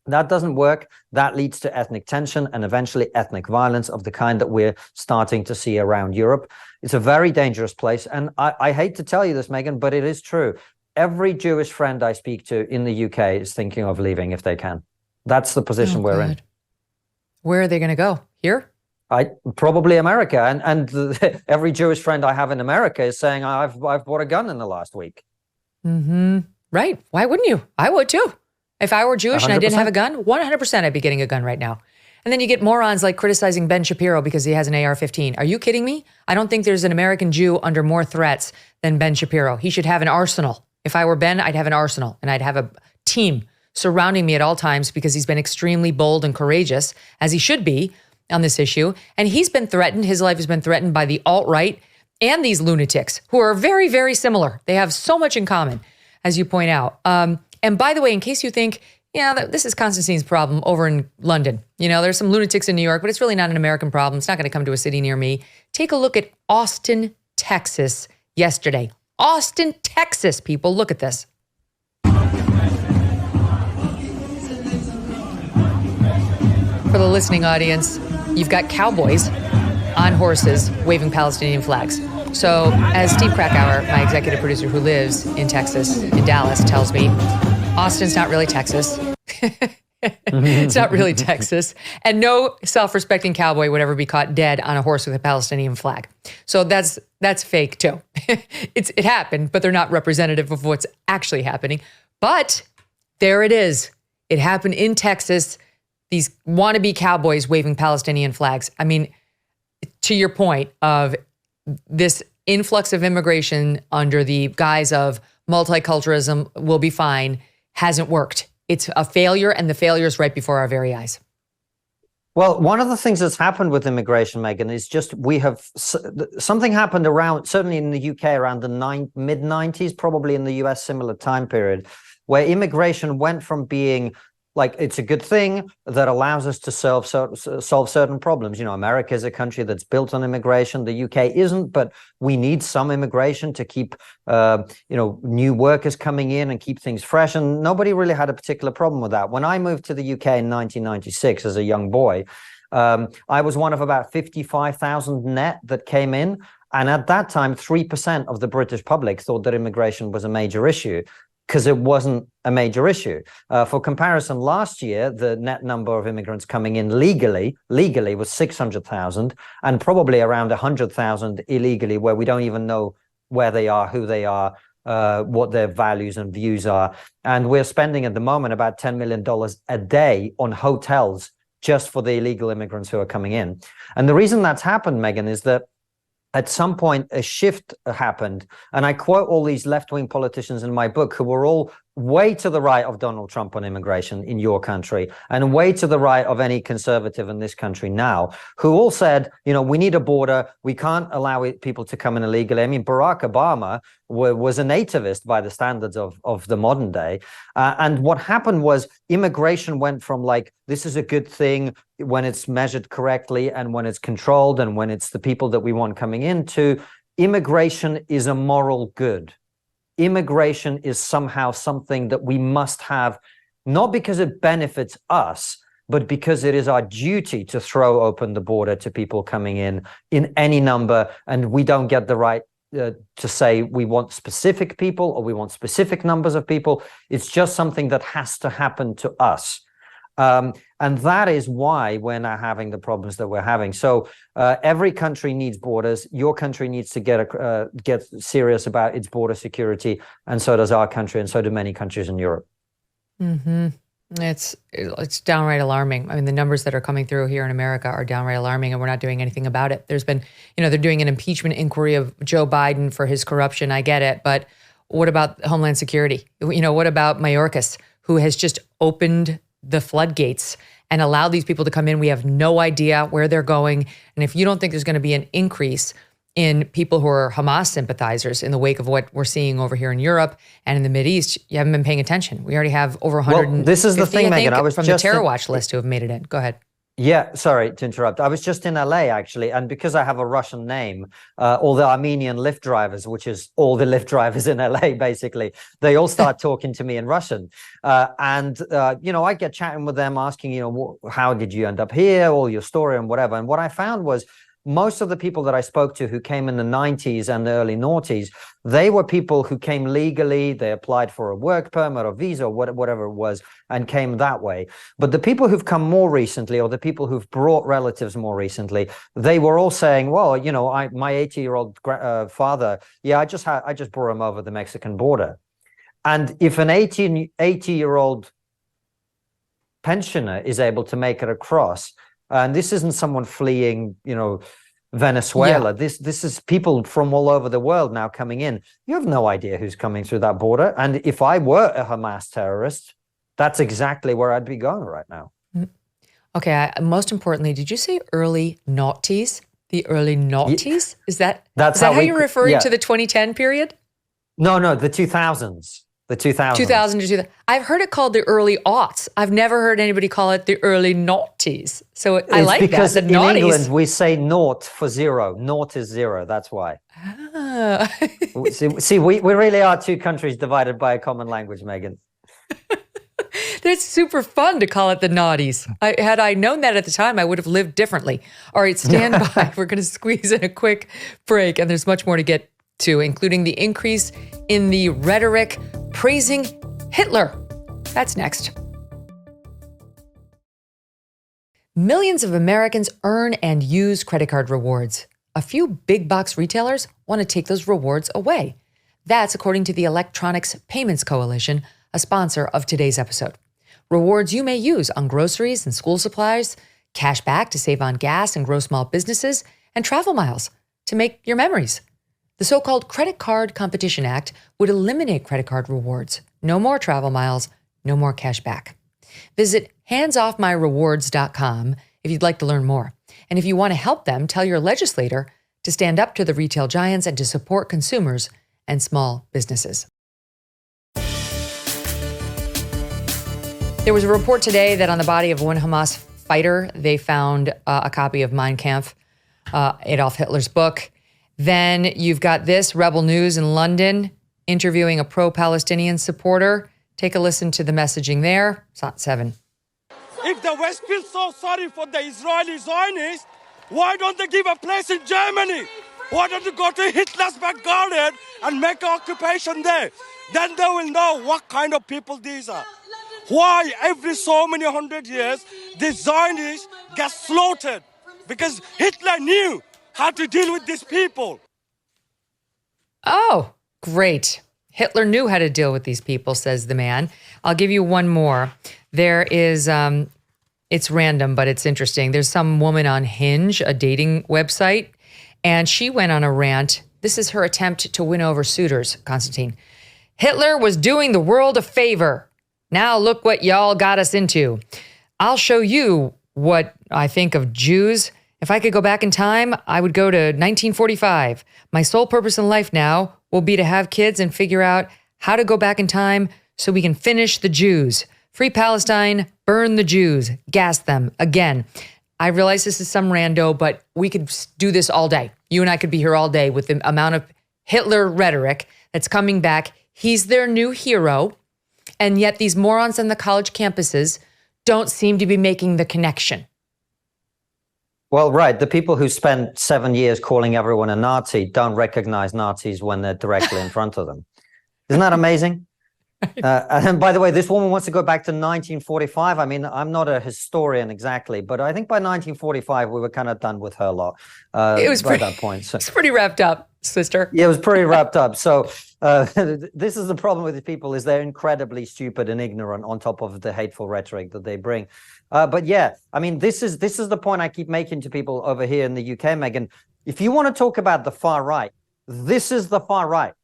That doesn't work. That leads to ethnic tension and eventually ethnic violence of the kind that we're starting to see around Europe. It's a very dangerous place. And I hate to tell you this, Megyn, but it is true. Every Jewish friend I speak to in the UK is thinking of leaving if they can. That's the position we're in. Where are they going to go? Here? Probably America. And every Jewish friend I have in America is saying, I've bought a gun in the last week. Mm-hmm. Right. Why wouldn't you? I would too. If I were Jewish 100%. And I didn't have a gun, 100% I'd be getting a gun right now. And then you get morons like criticizing Ben Shapiro because he has an AR-15. Are you kidding me? I don't think there's an American Jew under more threats than Ben Shapiro. He should have an arsenal. If I were Ben, I'd have an arsenal, and I'd have a team surrounding me at all times, because he's been extremely bold and courageous, as he should be, on this issue. And he's been threatened. His life has been threatened by the alt-right and these lunatics who are very, very similar. They have so much in common, as you point out. And by the way, in case you think, this is Konstantin's problem over in London. There's some lunatics in New York, but it's really not an American problem. It's not going to come to a city near me. Take a look at Austin, Texas yesterday. Austin, Texas, people. Look at this. For the listening audience, you've got cowboys on horses waving Palestinian flags. So as Steve Krakauer, my executive producer who lives in Texas, in Dallas, tells me, Austin's not really Texas. It's not really Texas. And no self-respecting cowboy would ever be caught dead on a horse with a Palestinian flag. So that's fake too. It happened, but they're not representative of what's actually happening. But there it is. It happened in Texas. These wannabe cowboys waving Palestinian flags. I mean, to your point of this influx of immigration under the guise of multiculturalism will be fine hasn't worked. it's a failure, and the failure is right before our very eyes. Well, one of the things that's happened with immigration, Megyn, is just something happened around, certainly in the UK, around the mid-90s, probably in the US, similar time period, where immigration went from being like, it's a good thing that allows us to solve certain problems. You know, America is a country that's built on immigration. The UK isn't, but we need some immigration to keep, new workers coming in and keep things fresh. And nobody really had a particular problem with that. When I moved to the UK in 1996 as a young boy, I was one of about 55,000 net that came in. And at that time, 3% of the British public thought that immigration was a major issue, because it wasn't a major issue. For comparison, last year, the net number of immigrants coming in legally was 600,000, and probably around 100,000 illegally, where we don't even know where they are, who they are, what their values and views are. And we're spending at the moment about $10 million a day on hotels just for the illegal immigrants who are coming in. And the reason that's happened, Megyn, is that at some point, a shift happened. And I quote all these left-wing politicians in my book who were all way to the right of Donald Trump on immigration in your country, and way to the right of any conservative in this country now, who all said, we need a border. We can't allow people to come in illegally. I mean, Barack Obama was a nativist by the standards of the modern day. And what happened was immigration went from like, this is a good thing when it's measured correctly and when it's controlled and when it's the people that we want coming in, to immigration is a moral good. Immigration is somehow something that we must have, not because it benefits us, but because it is our duty to throw open the border to people coming in any number. And we don't get the right to say we want specific people or we want specific numbers of people. It's just something that has to happen to us. And that is why we're now having the problems that we're having. So every country needs borders. Your country needs to get serious about its border security, and so does our country, and so do many countries in Europe. Mm-hmm. It's downright alarming. I mean, the numbers that are coming through here in America are downright alarming, and we're not doing anything about it. There's been, they're doing an impeachment inquiry of Joe Biden for his corruption. I get it, but what about Homeland Security? What about Mayorkas, who has just opened the floodgates and allow these people to come in? We have no idea where they're going. And if you don't think there's going to be an increase in people who are Hamas sympathizers in the wake of what we're seeing over here in Europe and in the Mideast, you haven't been paying attention. We already have over 150, well, this is the thing, Megyn, I was from just the terror watch list who have made it in. Go ahead. Yeah, sorry to interrupt. I was just in LA, actually, and because I have a Russian name, all the Armenian Lyft drivers, which is all the Lyft drivers in LA, basically, they all start talking to me in Russian. I get chatting with them, asking, how did you end up here, all your story and whatever. And what I found was most of the people that I spoke to who came in the 90s and the early noughties, they were people who came legally, they applied for a work permit or visa or whatever it was, and came that way. But the people who've come more recently, or the people who've brought relatives more recently, they were all saying, well, my 80-year-old father, I just brought him over the Mexican border. And if an 80-year-old pensioner is able to make it across, and this isn't someone fleeing, Venezuela. Yeah. This is people from all over the world now coming in. You have no idea who's coming through that border. And if I were a Hamas terrorist, that's exactly where I'd be going right now. Okay. Most importantly, did you say early noughties? The early noughties? Is that how you're referring to the 2010 period? No, the 2000s. The 2000s. 2000 to 2000. I've heard it called the early aughts. I've never heard anybody call it the early noughties. So I like that. Because in England, we say naught for zero. Naught is zero. That's why. Ah. See, we really are two countries divided by a common language, Megyn. It's super fun to call it the naughties. Had I known that at the time, I would have lived differently. All right, stand by. We're going to squeeze in a quick break, and there's much more to get to, including the increase in the rhetoric praising Hitler. That's next. Millions of Americans earn and use credit card rewards. A few big box retailers want to take those rewards away. That's according to the Electronics Payments Coalition, a sponsor of today's episode. Rewards you may use on groceries and school supplies, cash back to save on gas and grow small businesses, and travel miles to make your memories. The so-called Credit Card Competition Act would eliminate credit card rewards. No more travel miles, no more cash back. Visit handsoffmyrewards.com if you'd like to learn more. And if you want to help them, tell your legislator to stand up to the retail giants and to support consumers and small businesses. There was a report today that on the body of one Hamas fighter, they found a copy of Mein Kampf, Adolf Hitler's book. Then you've got this, Rebel News in London, interviewing a pro-Palestinian supporter. Take a listen to the messaging there. It's not 7. If the West feels so sorry for the Israeli Zionists, why don't they give a place in Germany? Why don't you go to Hitler's back garden and make an occupation there? Then they will know what kind of people these are. Why every so many 100 years, the Zionists get slaughtered? Because Hitler knew how to deal with these people. Oh, great. Hitler knew how to deal with these people, says the man. I'll give you one more. There is, it's random, but it's interesting. There's some woman on Hinge, a dating website, and she went on a rant. This is her attempt to win over suitors, Konstantin. Hitler was doing the world a favor. Now look what y'all got us into. I'll show you what I think of Jews. If I could go back in time, I would go to 1945. My sole purpose in life now will be to have kids and figure out how to go back in time so we can finish the Jews. Free Palestine, burn the Jews, gas them again. I realize this is some rando, but we could do this all day. You and I could be here all day with the amount of Hitler rhetoric that's coming back. He's their new hero. And yet these morons on the college campuses don't seem to be making the connection. Well, right. The people who spent 7 years calling everyone a Nazi don't recognize Nazis when they're directly in front of them. Isn't that amazing? And by the way, this woman wants to go back to 1945. I mean, I'm not a historian exactly, but I think by 1945, we were kind of done with her lot It was by pretty, that point. So. It's pretty wrapped up, sister. Yeah, it was pretty wrapped up. So this is the problem with these people is they're incredibly stupid and ignorant on top of the hateful rhetoric that they bring. But yeah, I mean, this is the point I keep making to people over here in the UK, Megyn. If you want to talk about the far right, this is the far right.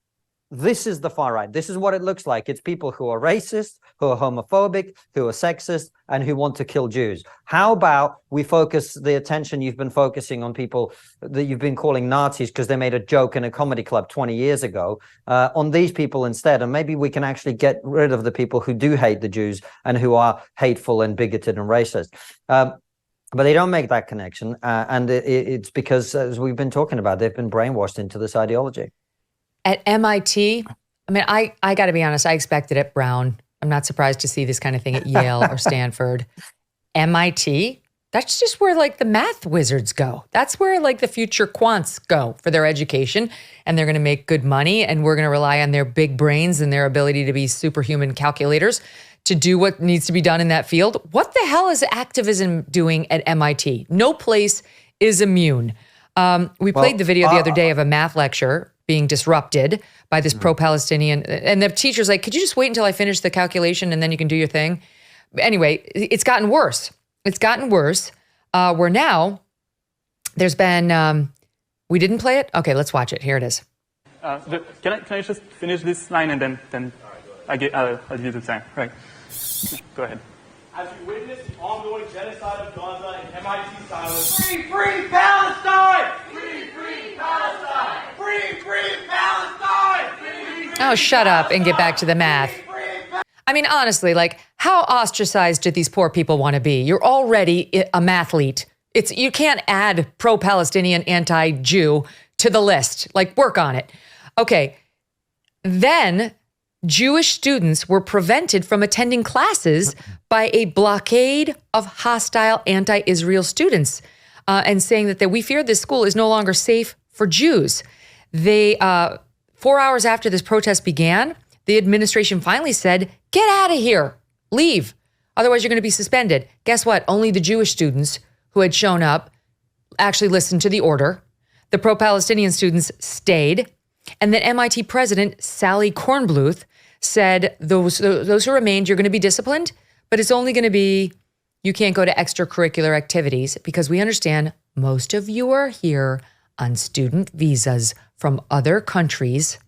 This is the far right. This is what it looks like. It's people who are racist, who are homophobic, who are sexist, and who want to kill Jews. How about we focus the attention you've been focusing on people that you've been calling Nazis because they made a joke in a comedy club 20 years ago, on these people instead. And maybe we can actually get rid of the people who do hate the Jews and who are hateful and bigoted and racist. But they don't make that connection. And it's because, as we've been talking about, they've been brainwashed into this ideology. At MIT, I mean, I got to be honest, I expected at Brown. I'm not surprised to see this kind of thing at Yale or Stanford. MIT, that's just where like the math wizards go. That's where like the future quants go for their education, and they're going to make good money, and we're going to rely on their big brains and their ability to be superhuman calculators to do what needs to be done in that field. What the hell is activism doing at MIT? No place is immune. We played the video the other day of a math lecture being disrupted by this pro-Palestinian. And the teacher's like, could you just wait until I finish the calculation and then you can do your thing? Anyway, it's gotten worse. It's gotten worse. Where now there's been, we didn't play it? Okay, let's watch it. Here it is. Can I just finish this line and then I'll give you the time. Right. Go ahead. As you witness the ongoing genocide of Gaza and MIT silence, free, free Palestine! Free, free Palestine! Free, free Palestine! Free, free Oh, shut up and get back to the math. I mean, honestly, like, how ostracized do these poor people want to be? You're already a mathlete. You can't add pro-Palestinian, anti-Jew to the list. Like, work on it. Okay. Then Jewish students were prevented from attending classes by a blockade of hostile anti-Israel students, and saying that we fear this school is no longer safe for Jews. They, 4 hours after this protest began, the administration finally said, get out of here, leave. Otherwise, you're going to be suspended. Guess what? Only the Jewish students who had shown up actually listened to the order. The pro-Palestinian students stayed. And then MIT president Sally Kornbluth said, those who remained, you're going to be disciplined, but it's only going to be, you can't go to extracurricular activities because we understand most of you are here on student visas from other countries.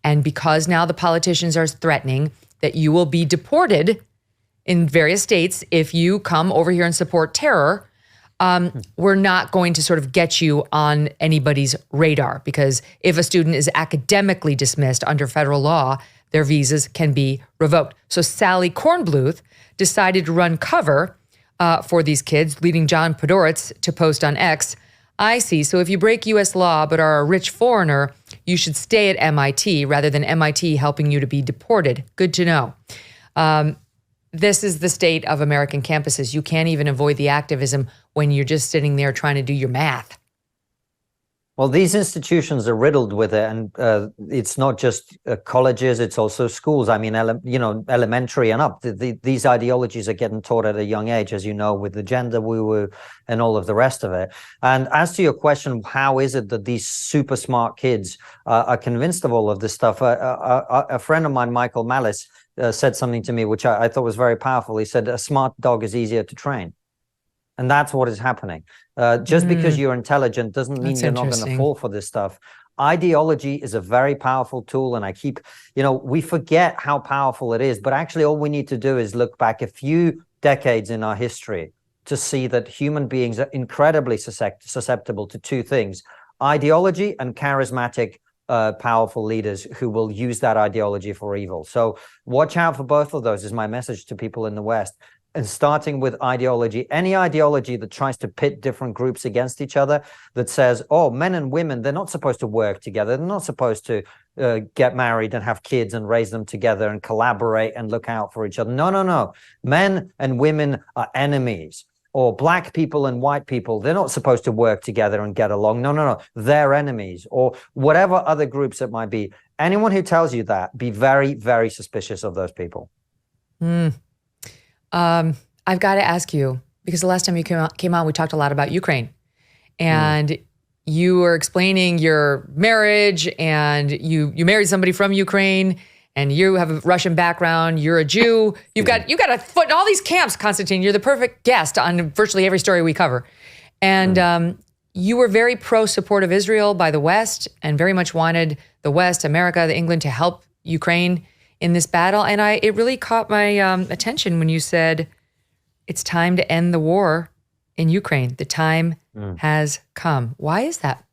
And because now the politicians are threatening that you will be deported, in various states, if you come over here and support terror, we're not going to sort of get you on anybody's radar, because if a student is academically dismissed under federal law, their visas can be revoked. So Sally Kornbluth decided to run cover for these kids, leading John Podhoretz to post on X, "I see. So if you break U.S. law but are a rich foreigner, you should stay at MIT rather than MIT helping you to be deported. Good to know." This is the state of American campuses. You can't even avoid the activism when you're just sitting there trying to do your math. Well, these institutions are riddled with it, and it's not just colleges; it's also schools. I mean, elementary and up. These ideologies are getting taught at a young age, as you know, with the gender woo-woo and all of the rest of it. And as to your question, how is it that these super smart kids are convinced of all of this stuff? A friend of mine, Michael Malice, said something to me which I thought was very powerful. He said, "A smart dog is easier to train." And that's what is happening. Just because you're intelligent doesn't mean you're not going to fall for this stuff. Ideology is a very powerful tool. And I keep, we forget how powerful it is. But actually, all we need to do is look back a few decades in our history to see that human beings are incredibly susceptible to two things: ideology and charismatic, powerful leaders who will use that ideology for evil. So watch out for both of those is my message to people in the West. And starting with ideology, any ideology that tries to pit different groups against each other, that says, oh, men and women, they're not supposed to work together. They're not supposed to get married and have kids and raise them together and collaborate and look out for each other. No, no, no. Men and women are enemies. Or black people and white people, they're not supposed to work together and get along. No, no, no. They're enemies. Or whatever other groups it might be. Anyone who tells you that, be very, very suspicious of those people. I've got to ask you, because the last time you came on, we talked a lot about Ukraine, and you were explaining your marriage, and you married somebody from Ukraine, and you have a Russian background. You're a Jew. You've got a foot in all these camps, Konstantin. You're the perfect guest on virtually every story we cover, and you were very pro-support of Israel by the West, and very much wanted the West, America, England, to help Ukraine in this battle. And it really caught my attention when you said, it's time to end the war in Ukraine. The time has come. Why is that?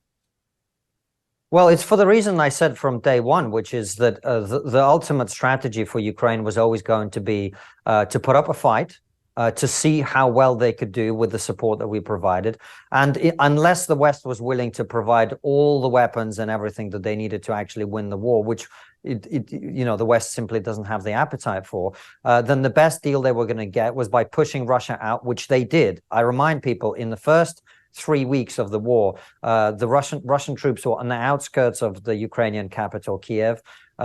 Well, it's for the reason I said from day one, which is that the ultimate strategy for Ukraine was always going to be to put up a fight, to see how well they could do with the support that we provided. And unless the West was willing to provide all the weapons and everything that they needed to actually win the war, which the West simply doesn't have the appetite for, then the best deal they were going to get was by pushing Russia out, which they did. I remind people, in the first 3 weeks of the war, the Russian troops were on the outskirts of the Ukrainian capital, Kiev.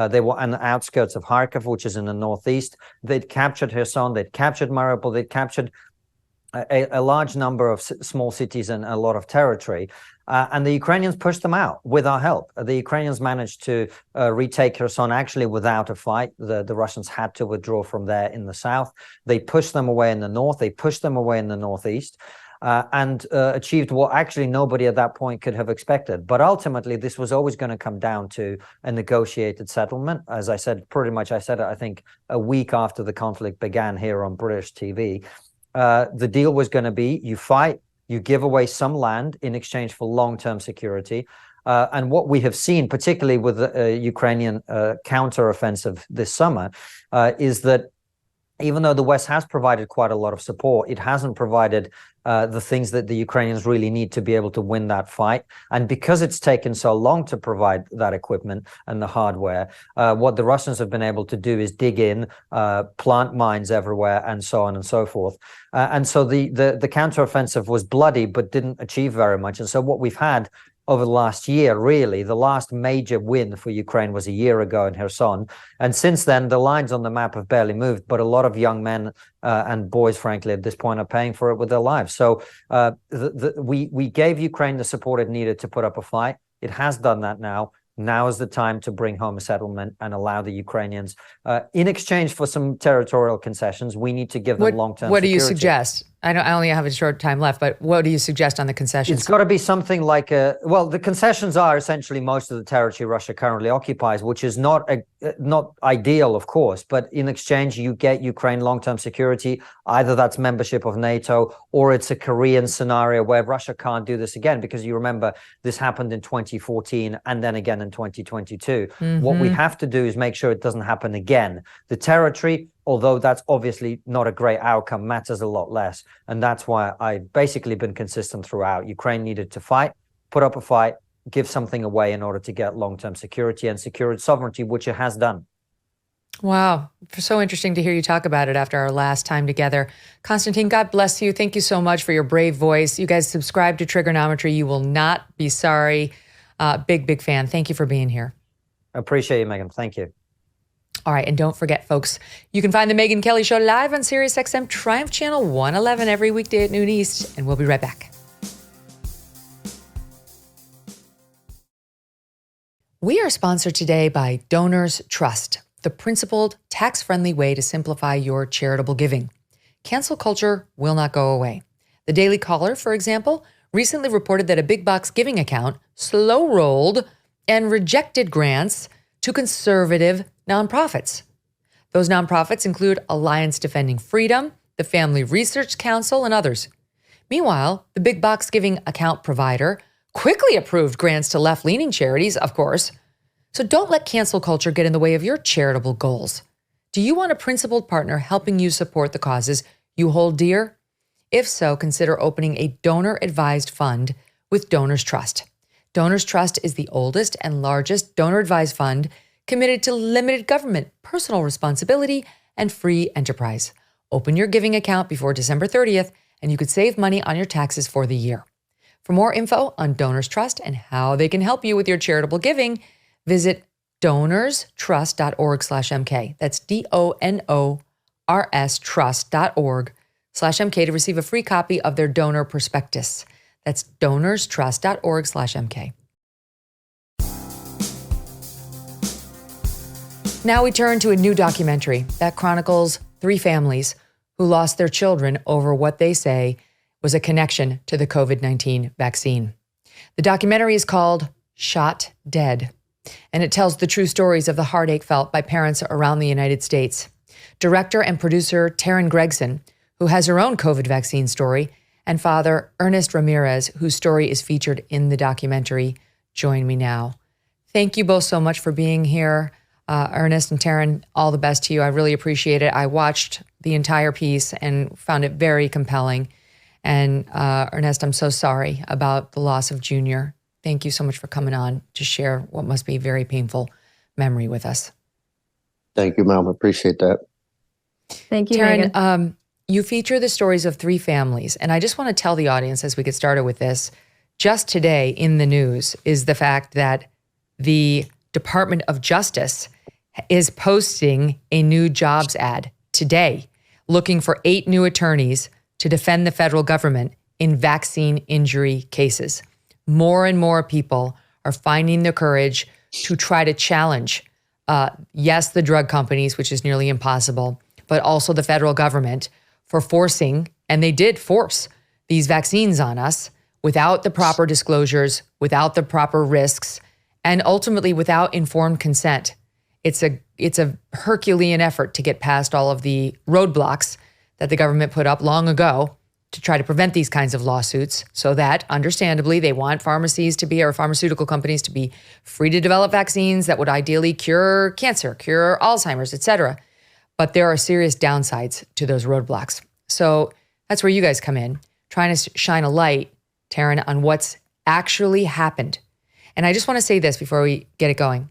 They were on the outskirts of Kharkiv, which is in the northeast. They'd captured Kherson, they'd captured Mariupol, they'd captured a large number of small cities and a lot of territory. And the Ukrainians pushed them out with our help. The Ukrainians managed to retake Kherson actually without a fight. The Russians had to withdraw from there in the south. They pushed them away in the north. They pushed them away in the northeast. And achieved what actually nobody at that point could have expected. But ultimately, this was always going to come down to a negotiated settlement. As I said, I said it, I think, a week after the conflict began here on British TV. The deal was going to be, you fight, you give away some land in exchange for long-term security. And what we have seen, particularly with the Ukrainian counteroffensive this summer, is that even though the West has provided quite a lot of support, it hasn't provided the things that the Ukrainians really need to be able to win that fight. And because it's taken so long to provide that equipment and the hardware, what the Russians have been able to do is dig in, plant mines everywhere, and so on and so forth. And so the counteroffensive was bloody, but didn't achieve very much. And so what we've had over the last year, really, the last major win for Ukraine was a year ago in Kherson. And since then, the lines on the map have barely moved, but a lot of young men and boys, frankly, at this point are paying for it with their lives. So we gave Ukraine the support it needed to put up a fight. It has done that now. Now is the time to bring home a settlement and allow the Ukrainians, in exchange for some territorial concessions, we need to give them long-term security. What do you suggest? I only have a short time left, but what do you suggest on the concessions? It's got to be something like the concessions are essentially most of the territory Russia currently occupies, which is not ideal, of course, but in exchange, you get Ukraine long-term security. Either that's membership of NATO or it's a Korean scenario where Russia can't do this again, because you remember this happened in 2014 and then again in 2022. What we have to do is make sure it doesn't happen again. The territory, although that's obviously not a great outcome, matters a lot less. And that's why I've basically been consistent throughout. Ukraine needed to fight, put up a fight, give something away in order to get long-term security and secure its sovereignty, which it has done. Wow. So interesting to hear you talk about it after our last time together. Konstantin, God bless you. Thank you so much for your brave voice. You guys subscribe to Triggernometry. You will not be sorry. Big fan. Thank you for being here. I appreciate you, Megyn. Thank you. All right, and don't forget, folks, you can find the Megyn Kelly Show live on SiriusXM Triumph Channel 111 every weekday at noon East, and we'll be right back. We are sponsored today by Donors Trust, the principled, tax-friendly way to simplify your charitable giving. Cancel culture will not go away. The Daily Caller, for example, recently reported that a big box giving account slow-rolled and rejected grants to conservative nonprofits. Those nonprofits include Alliance Defending Freedom, the Family Research Council, and others. Meanwhile, the big box giving account provider quickly approved grants to left-leaning charities, of course. So don't let cancel culture get in the way of your charitable goals. Do you want a principled partner helping you support the causes you hold dear? If so, consider opening a donor-advised fund with Donors Trust. Donors Trust is the oldest and largest donor-advised fund committed to limited government, personal responsibility, and free enterprise. Open your giving account before December 30th, and you could save money on your taxes for the year. For more info on Donors Trust and how they can help you with your charitable giving, visit donorstrust.org/MK. That's DONORS trust.org/MK to receive a free copy of their donor prospectus. That's donorstrust.org/MK. Now we turn to a new documentary that chronicles 3 families who lost their children over what they say was a connection to the COVID-19 vaccine. The documentary is called Shot Dead, and it tells the true stories of the heartache felt by parents around the United States. Director and producer Teryn Gregson, who has her own COVID vaccine story, and father Ernest Ramirez, whose story is featured in the documentary, join me now. Thank you both so much for being here. Ernest and Teryn, all the best to you. I really appreciate it. I watched the entire piece and found it very compelling. And Ernest, I'm so sorry about the loss of Junior. Thank you so much for coming on to share what must be a very painful memory with us. Thank you, Mom. I appreciate that. Thank you, Teryn, Megyn. you feature the stories of 3 families. And I just want to tell the audience as we get started with this, just today in the news is the fact that the Department of Justice is posting a new jobs ad today, looking for 8 new attorneys to defend the federal government in vaccine injury cases. More and more people are finding the courage to try to challenge, yes, the drug companies, which is nearly impossible, but also the federal government for forcing, and they did force these vaccines on us without the proper disclosures, without the proper risks, and ultimately without informed consent. It's a Herculean effort to get past all of the roadblocks that the government put up long ago to try to prevent these kinds of lawsuits, so that, understandably, they want pharmaceutical companies to be free to develop vaccines that would ideally cure cancer, cure Alzheimer's, et cetera. But there are serious downsides to those roadblocks. So that's where you guys come in, trying to shine a light, Teryn, on what's actually happened. And I just want to say this before we get it going.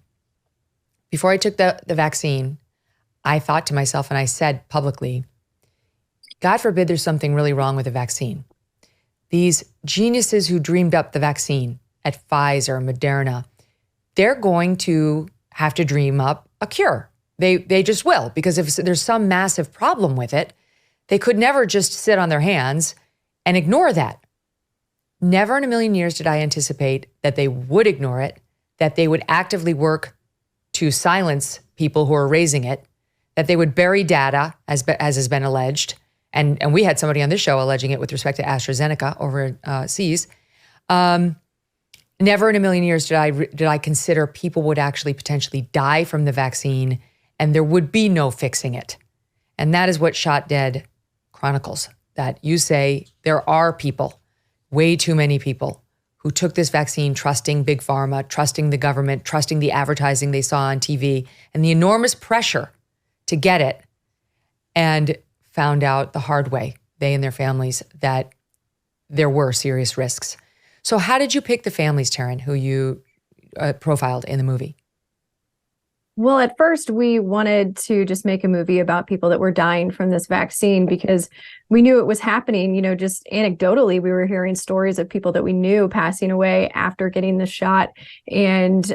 Before I took the vaccine, I thought to myself, and I said publicly, God forbid there's something really wrong with the vaccine. These geniuses who dreamed up the vaccine at Pfizer, Moderna, they're going to have to dream up a cure. They just will, because if there's some massive problem with it, they could never just sit on their hands and ignore that. Never in a million years did I anticipate that they would ignore it, that they would actively work to silence people who are raising it, that they would bury data, as has been alleged, and we had somebody on this show alleging it with respect to AstraZeneca overseas. Never in a million years did I consider people would actually potentially die from the vaccine and there would be no fixing it. And that is what Shot Dead chronicles, that you say there are people, way too many people, who took this vaccine trusting Big Pharma, trusting the government, trusting the advertising they saw on TV, and the enormous pressure to get it, and found out the hard way, they and their families, that there were serious risks. So how did you pick the families, Teryn, who you profiled in the movie? Well, at first, we wanted to just make a movie about people that were dying from this vaccine because we knew it was happening. You know, just anecdotally, we were hearing stories of people that we knew passing away after getting the shot. And,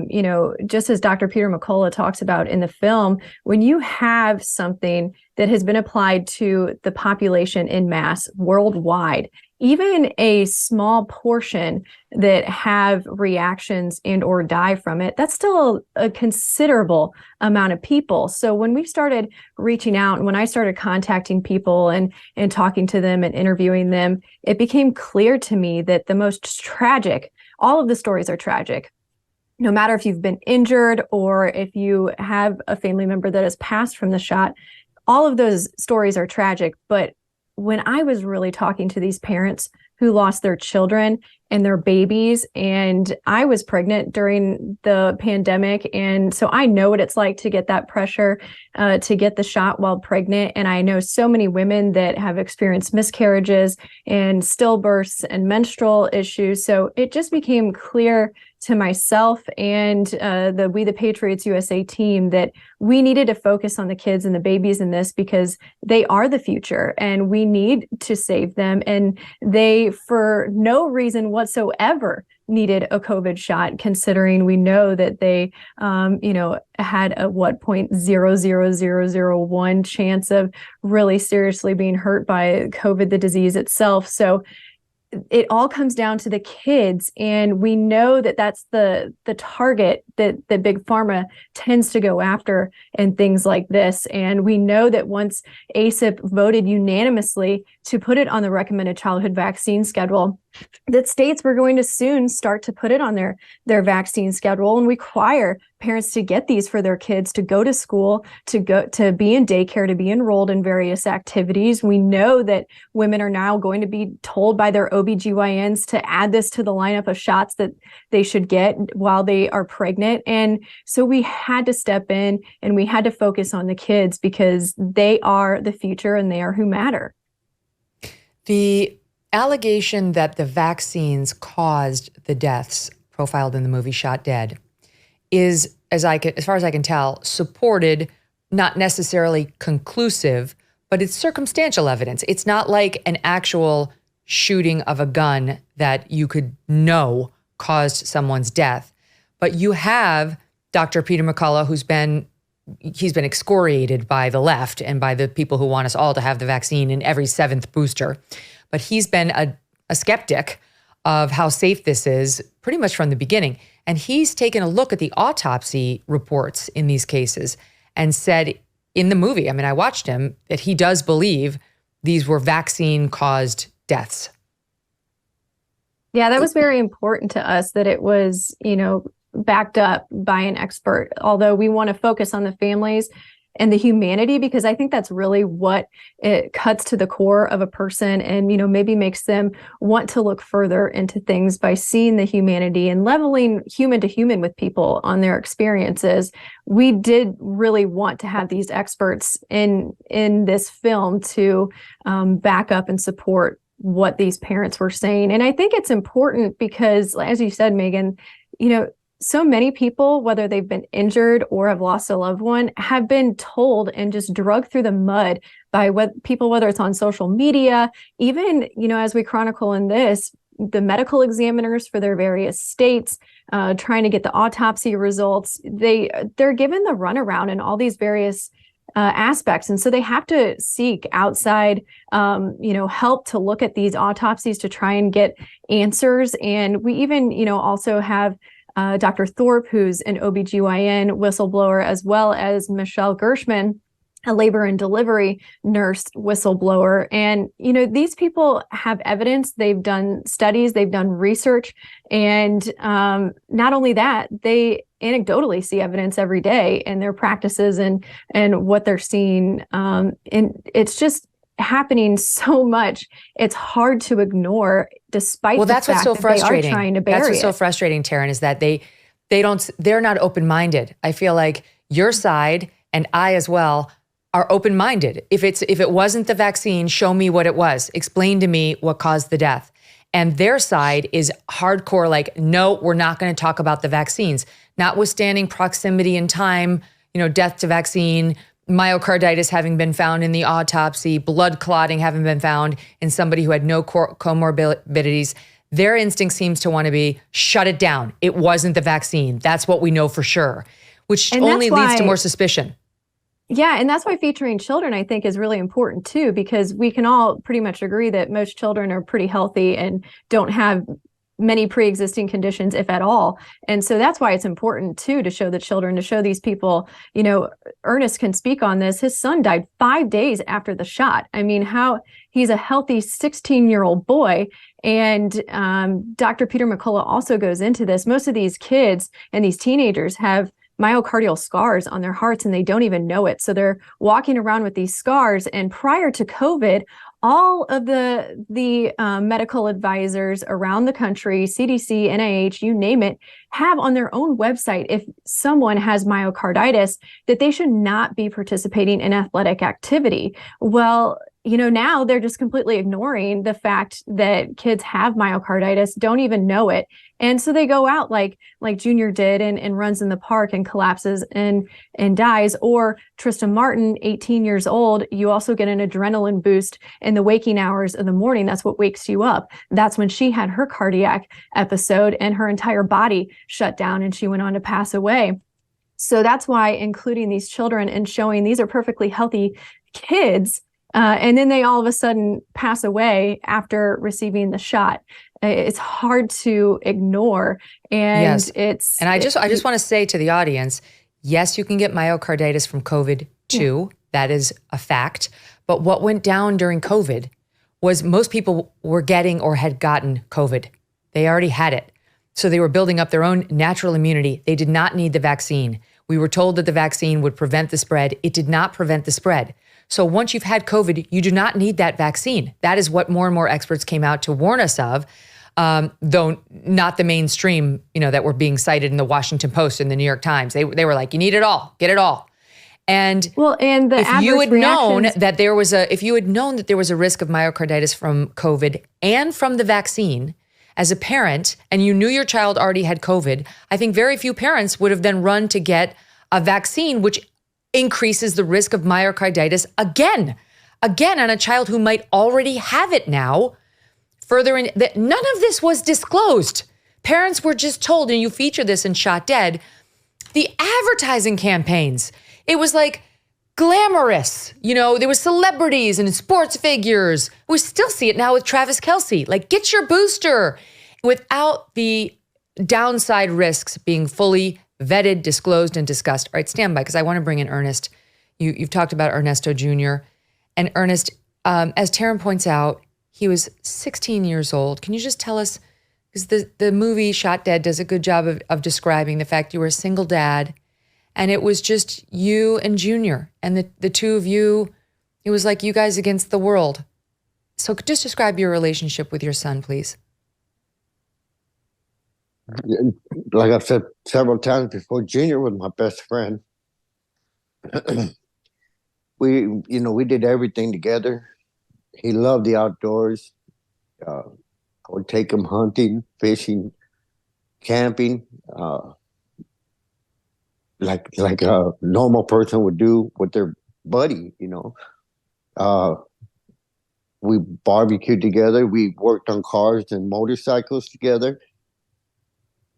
you know, just as Dr. Peter McCullough talks about in the film, when you have something that has been applied to the population in mass worldwide, even a small portion that have reactions and or die from it, that's still a considerable amount of people. So when we started reaching out and when I started contacting people and talking to them and interviewing them, it became clear to me that the most tragic, all of the stories are tragic. No matter if you've been injured or if you have a family member that has passed from the shot, all of those stories are tragic. But when I was really talking to these parents who lost their children and their babies, and I was pregnant during the pandemic, and so I know what it's like to get that pressure to get the shot while pregnant. And I know so many women that have experienced miscarriages and stillbirths and menstrual issues. So it just became clear to myself and the We the Patriots USA team that we needed to focus on the kids and the babies in this because they are the future and we need to save them. And they, for no reason whatsoever, needed a COVID shot, considering we know that they, you know, had a 0.00001 chance of really seriously being hurt by COVID, the disease itself. So it all comes down to the kids, and we know that that's the target that Big Pharma tends to go after in things like this. And we know that once ACIP voted unanimously to put it on the recommended childhood vaccine schedule, that states were going to soon start to put it on their vaccine schedule and require parents to get these for their kids, to go to school, to be in daycare, to be enrolled in various activities. We know that women are now going to be told by their OBGYNs to add this to the lineup of shots that they should get while they are pregnant. And so we had to step in and we had to focus on the kids because they are the future and they are who matter. The allegation that the vaccines caused the deaths profiled in the movie Shot Dead is, as far as I can tell, supported, not necessarily conclusive, but it's circumstantial evidence. It's not like an actual shooting of a gun that you could know caused someone's death. But you have Dr. Peter McCullough, he's been excoriated by the left and by the people who want us all to have the vaccine in every seventh booster. But he's been a skeptic of how safe this is pretty much from the beginning. And he's taken a look at the autopsy reports in these cases and said in the movie, I mean, I watched him, that he does believe these were vaccine-caused deaths. Yeah, that was very important to us that it was, you know, backed up by an expert, although we want to focus on the families and the humanity, because I think that's really what it cuts to the core of a person and, you know, maybe makes them want to look further into things by seeing the humanity and leveling human to human with people on their experiences. We did really want to have these experts in this film to back up and support what these parents were saying. And I think it's important because, as you said, Megyn, you know, so many people, whether they've been injured or have lost a loved one, have been told and just dragged through the mud by people, whether it's on social media, even, you know, as we chronicle in this, the medical examiners for their various states, trying to get the autopsy results. They're given the runaround in all these various aspects. And so they have to seek outside, you know, help to look at these autopsies to try and get answers. And we even, you know, also have Dr. Thorpe, who's an OBGYN whistleblower, as well as Michelle Gershman, a labor and delivery nurse whistleblower. And, you know, these people have evidence, they've done studies, they've done research. And not only that, they anecdotally see evidence every day in their practices and what they're seeing. And it's just happening so much. It's hard to ignore, despite the that's fact what's so that frustrating. they are trying to bury That's what's so it. frustrating, Teryn, is that they're not open-minded. I feel like your side and I as well are open-minded. If it wasn't the vaccine, show me what it was. Explain to me what caused the death. And their side is hardcore, like, no, we're not going to talk about the vaccines. Notwithstanding proximity in time, you know, death to vaccine, myocarditis having been found in the autopsy, blood clotting having been found in somebody who had no comorbidities, their instinct seems to want to be, shut it down. It wasn't the vaccine. That's what we know for sure, which only leads to more suspicion. Yeah, and that's why featuring children, I think, is really important too, because we can all pretty much agree that most children are pretty healthy and don't have many pre-existing conditions, if at all. And so that's why it's important too, to show the children, to show these people, you know, Ernest can speak on this. His son died 5 days after the shot. I mean, he's a healthy 16-year-old boy. And Dr. Peter McCullough also goes into this. Most of these kids and these teenagers have myocardial scars on their hearts and they don't even know it. So they're walking around with these scars. And prior to COVID, all of the medical advisors around the country, CDC, NIH, you name it, have on their own website, if someone has myocarditis, that they should not be participating in athletic activity. Well, you know, now they're just completely ignoring the fact that kids have myocarditis, don't even know it. And so they go out like Junior did and runs in the park and collapses and dies. Or Trista Martin, 18 years old, you also get an adrenaline boost in the waking hours of the morning. That's what wakes you up. That's when she had her cardiac episode and her entire body shut down and she went on to pass away. So that's why including these children and showing these are perfectly healthy kids, and then they all of a sudden pass away after receiving the shot. It's hard to ignore. And yes. I just want to say to the audience, yes, you can get myocarditis from COVID too. Yeah. That is a fact. But what went down during COVID was most people were getting or had gotten COVID. They already had it. So they were building up their own natural immunity. They did not need the vaccine. We were told that the vaccine would prevent the spread. It did not prevent the spread. So once you've had COVID, you do not need that vaccine. That is what more and more experts came out to warn us of, though not the mainstream, you know, that were being cited in the Washington Post and the New York Times. They were like, you need it all, get it all. And if you had known that there was a risk of myocarditis from COVID and from the vaccine, as a parent, and you knew your child already had COVID, I think very few parents would have then run to get a vaccine, which increases the risk of myocarditis again on a child who might already have it now. Further in that, none of this was disclosed. Parents were just told, and you feature this in Shot Dead, the advertising campaigns. It was like glamorous, you know, there was celebrities and sports figures. We still see it now with Travis Kelce, like, get your booster, without the downside risks being fully vetted, disclosed, and discussed. All right, stand by, because I want to bring in Ernest. You've talked about Ernesto Jr. And Ernest, as Teryn points out, he was 16 years old. Can you just tell us, because the movie Shot Dead does a good job of describing the fact you were a single dad, and it was just you and Junior, and the two of you, it was like you guys against the world. So just describe your relationship with your son, please. Like I've said several times before, Junior was my best friend. We did everything together. He loved the outdoors. I would take him hunting, fishing, camping, like a normal person would do with their buddy, you know. We barbecued together. We worked on cars and motorcycles together.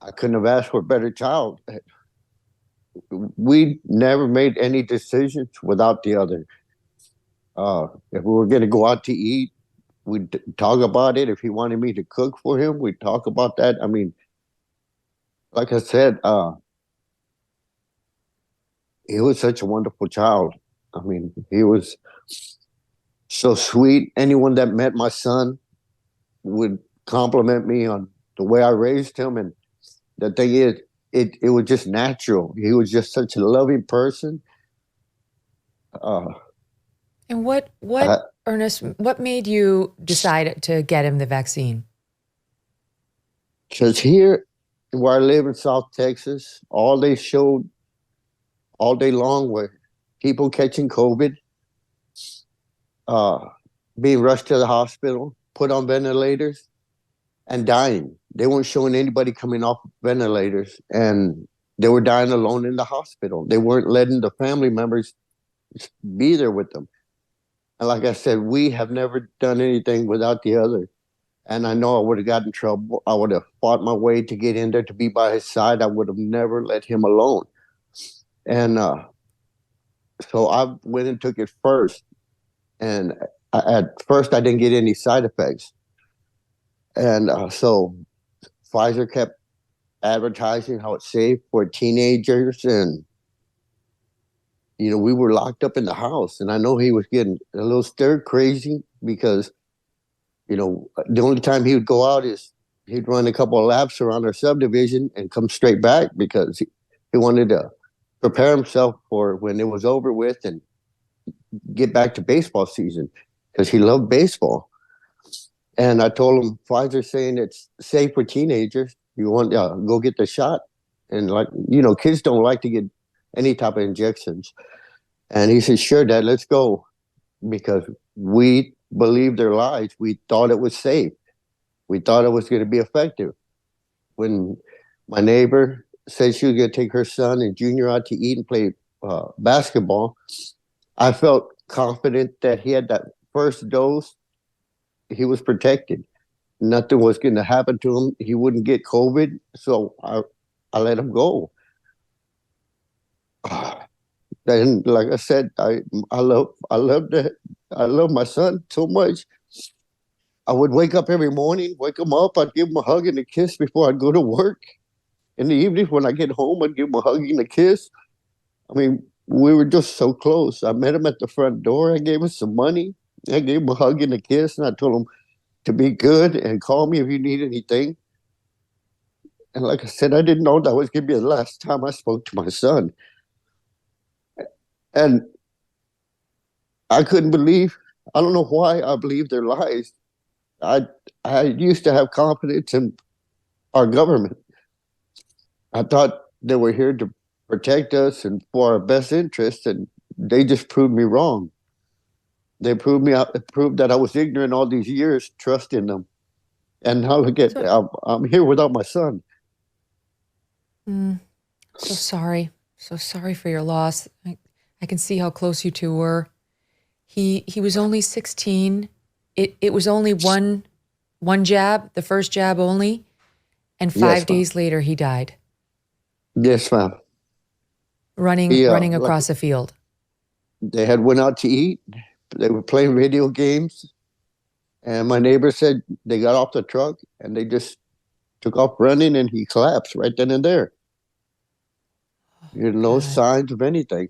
I couldn't have asked for a better child. We never made any decisions without the other. If we were going to go out to eat, we'd talk about it. If he wanted me to cook for him, we'd talk about that. I mean, like I said, he was such a wonderful child. I mean, he was so sweet. Anyone that met my son would compliment me on the way I raised him. And the thing is, it was just natural. He was just such a loving person. And what Ernest, what made you decide to get him the vaccine? Because here, where I live in South Texas, all they showed all day long were people catching COVID, being rushed to the hospital, put on ventilators, and dying. They weren't showing anybody coming off ventilators, and they were dying alone in the hospital. They weren't letting the family members be there with them. And like I said, we have never done anything without the other. And I know I would have gotten in trouble. I would have fought my way to get in there to be by his side. I would have never let him alone. And so I went and took it first. And at first, I didn't get any side effects. And so Pfizer kept advertising how it's safe for teenagers. And, you know, we were locked up in the house. And I know he was getting a little stir crazy because, you know, the only time he would go out is he'd run a couple of laps around our subdivision and come straight back because he wanted to prepare himself for when it was over with and get back to baseball season because he loved baseball. And I told him, Pfizer's saying it's safe for teenagers. You want to go get the shot? And like, you know, kids don't like to get any type of injections. And he said, sure, Dad, let's go. Because we believed their lies. We thought it was safe. We thought it was going to be effective. When my neighbor said she was going to take her son and Junior out to eat and play basketball, I felt confident that he had that first dose. He was protected. Nothing was going to happen to him. He wouldn't get COVID. So I let him go. And like I said, I love my son so much. I would wake up every morning, wake him up. I'd give him a hug and a kiss before I'd go to work. In the evening, when I get home, I'd give him a hug and a kiss. I mean, we were just so close. I met him at the front door. I gave him some money. I gave him a hug and a kiss, and I told him to be good and call me if you need anything. And like I said, I didn't know that was going to be the last time I spoke to my son. And I couldn't believe, I don't know why I believed their lies. I used to have confidence in our government. I thought they were here to protect us and for our best interests, and they just proved me wrong. They proved that I was ignorant all these years, trusting them. And now look at, I'm here without my son. So sorry. So sorry for your loss. I can see how close you two were. He was only 16. It was only one jab, the first jab only, and 5 days later he died. Yes, ma'am. Running across a field. They had went out to eat. They were playing video games, and my neighbor said they got off the truck and they just took off running, and he collapsed right then and there. No signs of anything.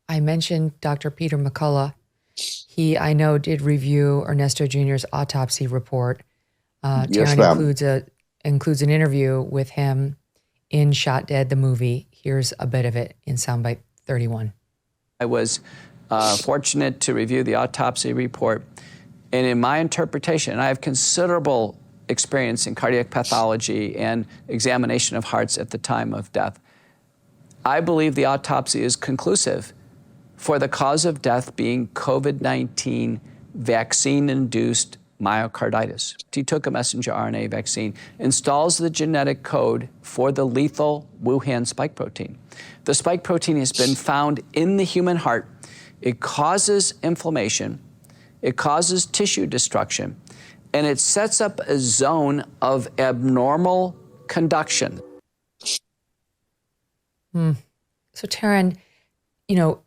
I mentioned Dr. Peter McCullough. He, I know, did review Ernesto Jr.'s autopsy report. Teryn includes an interview with him in Shot Dead, the movie. Here's a bit of it in Soundbite 31. I was fortunate to review the autopsy report. And in my interpretation, and I have considerable experience in cardiac pathology and examination of hearts at the time of death, I believe the autopsy is conclusive for the cause of death being COVID-19 vaccine-induced myocarditis. He took a messenger RNA vaccine, installs the genetic code for the lethal Wuhan spike protein. The spike protein has been found in the human heart. It causes inflammation, it causes tissue destruction, and it sets up a zone of abnormal conduction. So Teryn, you know,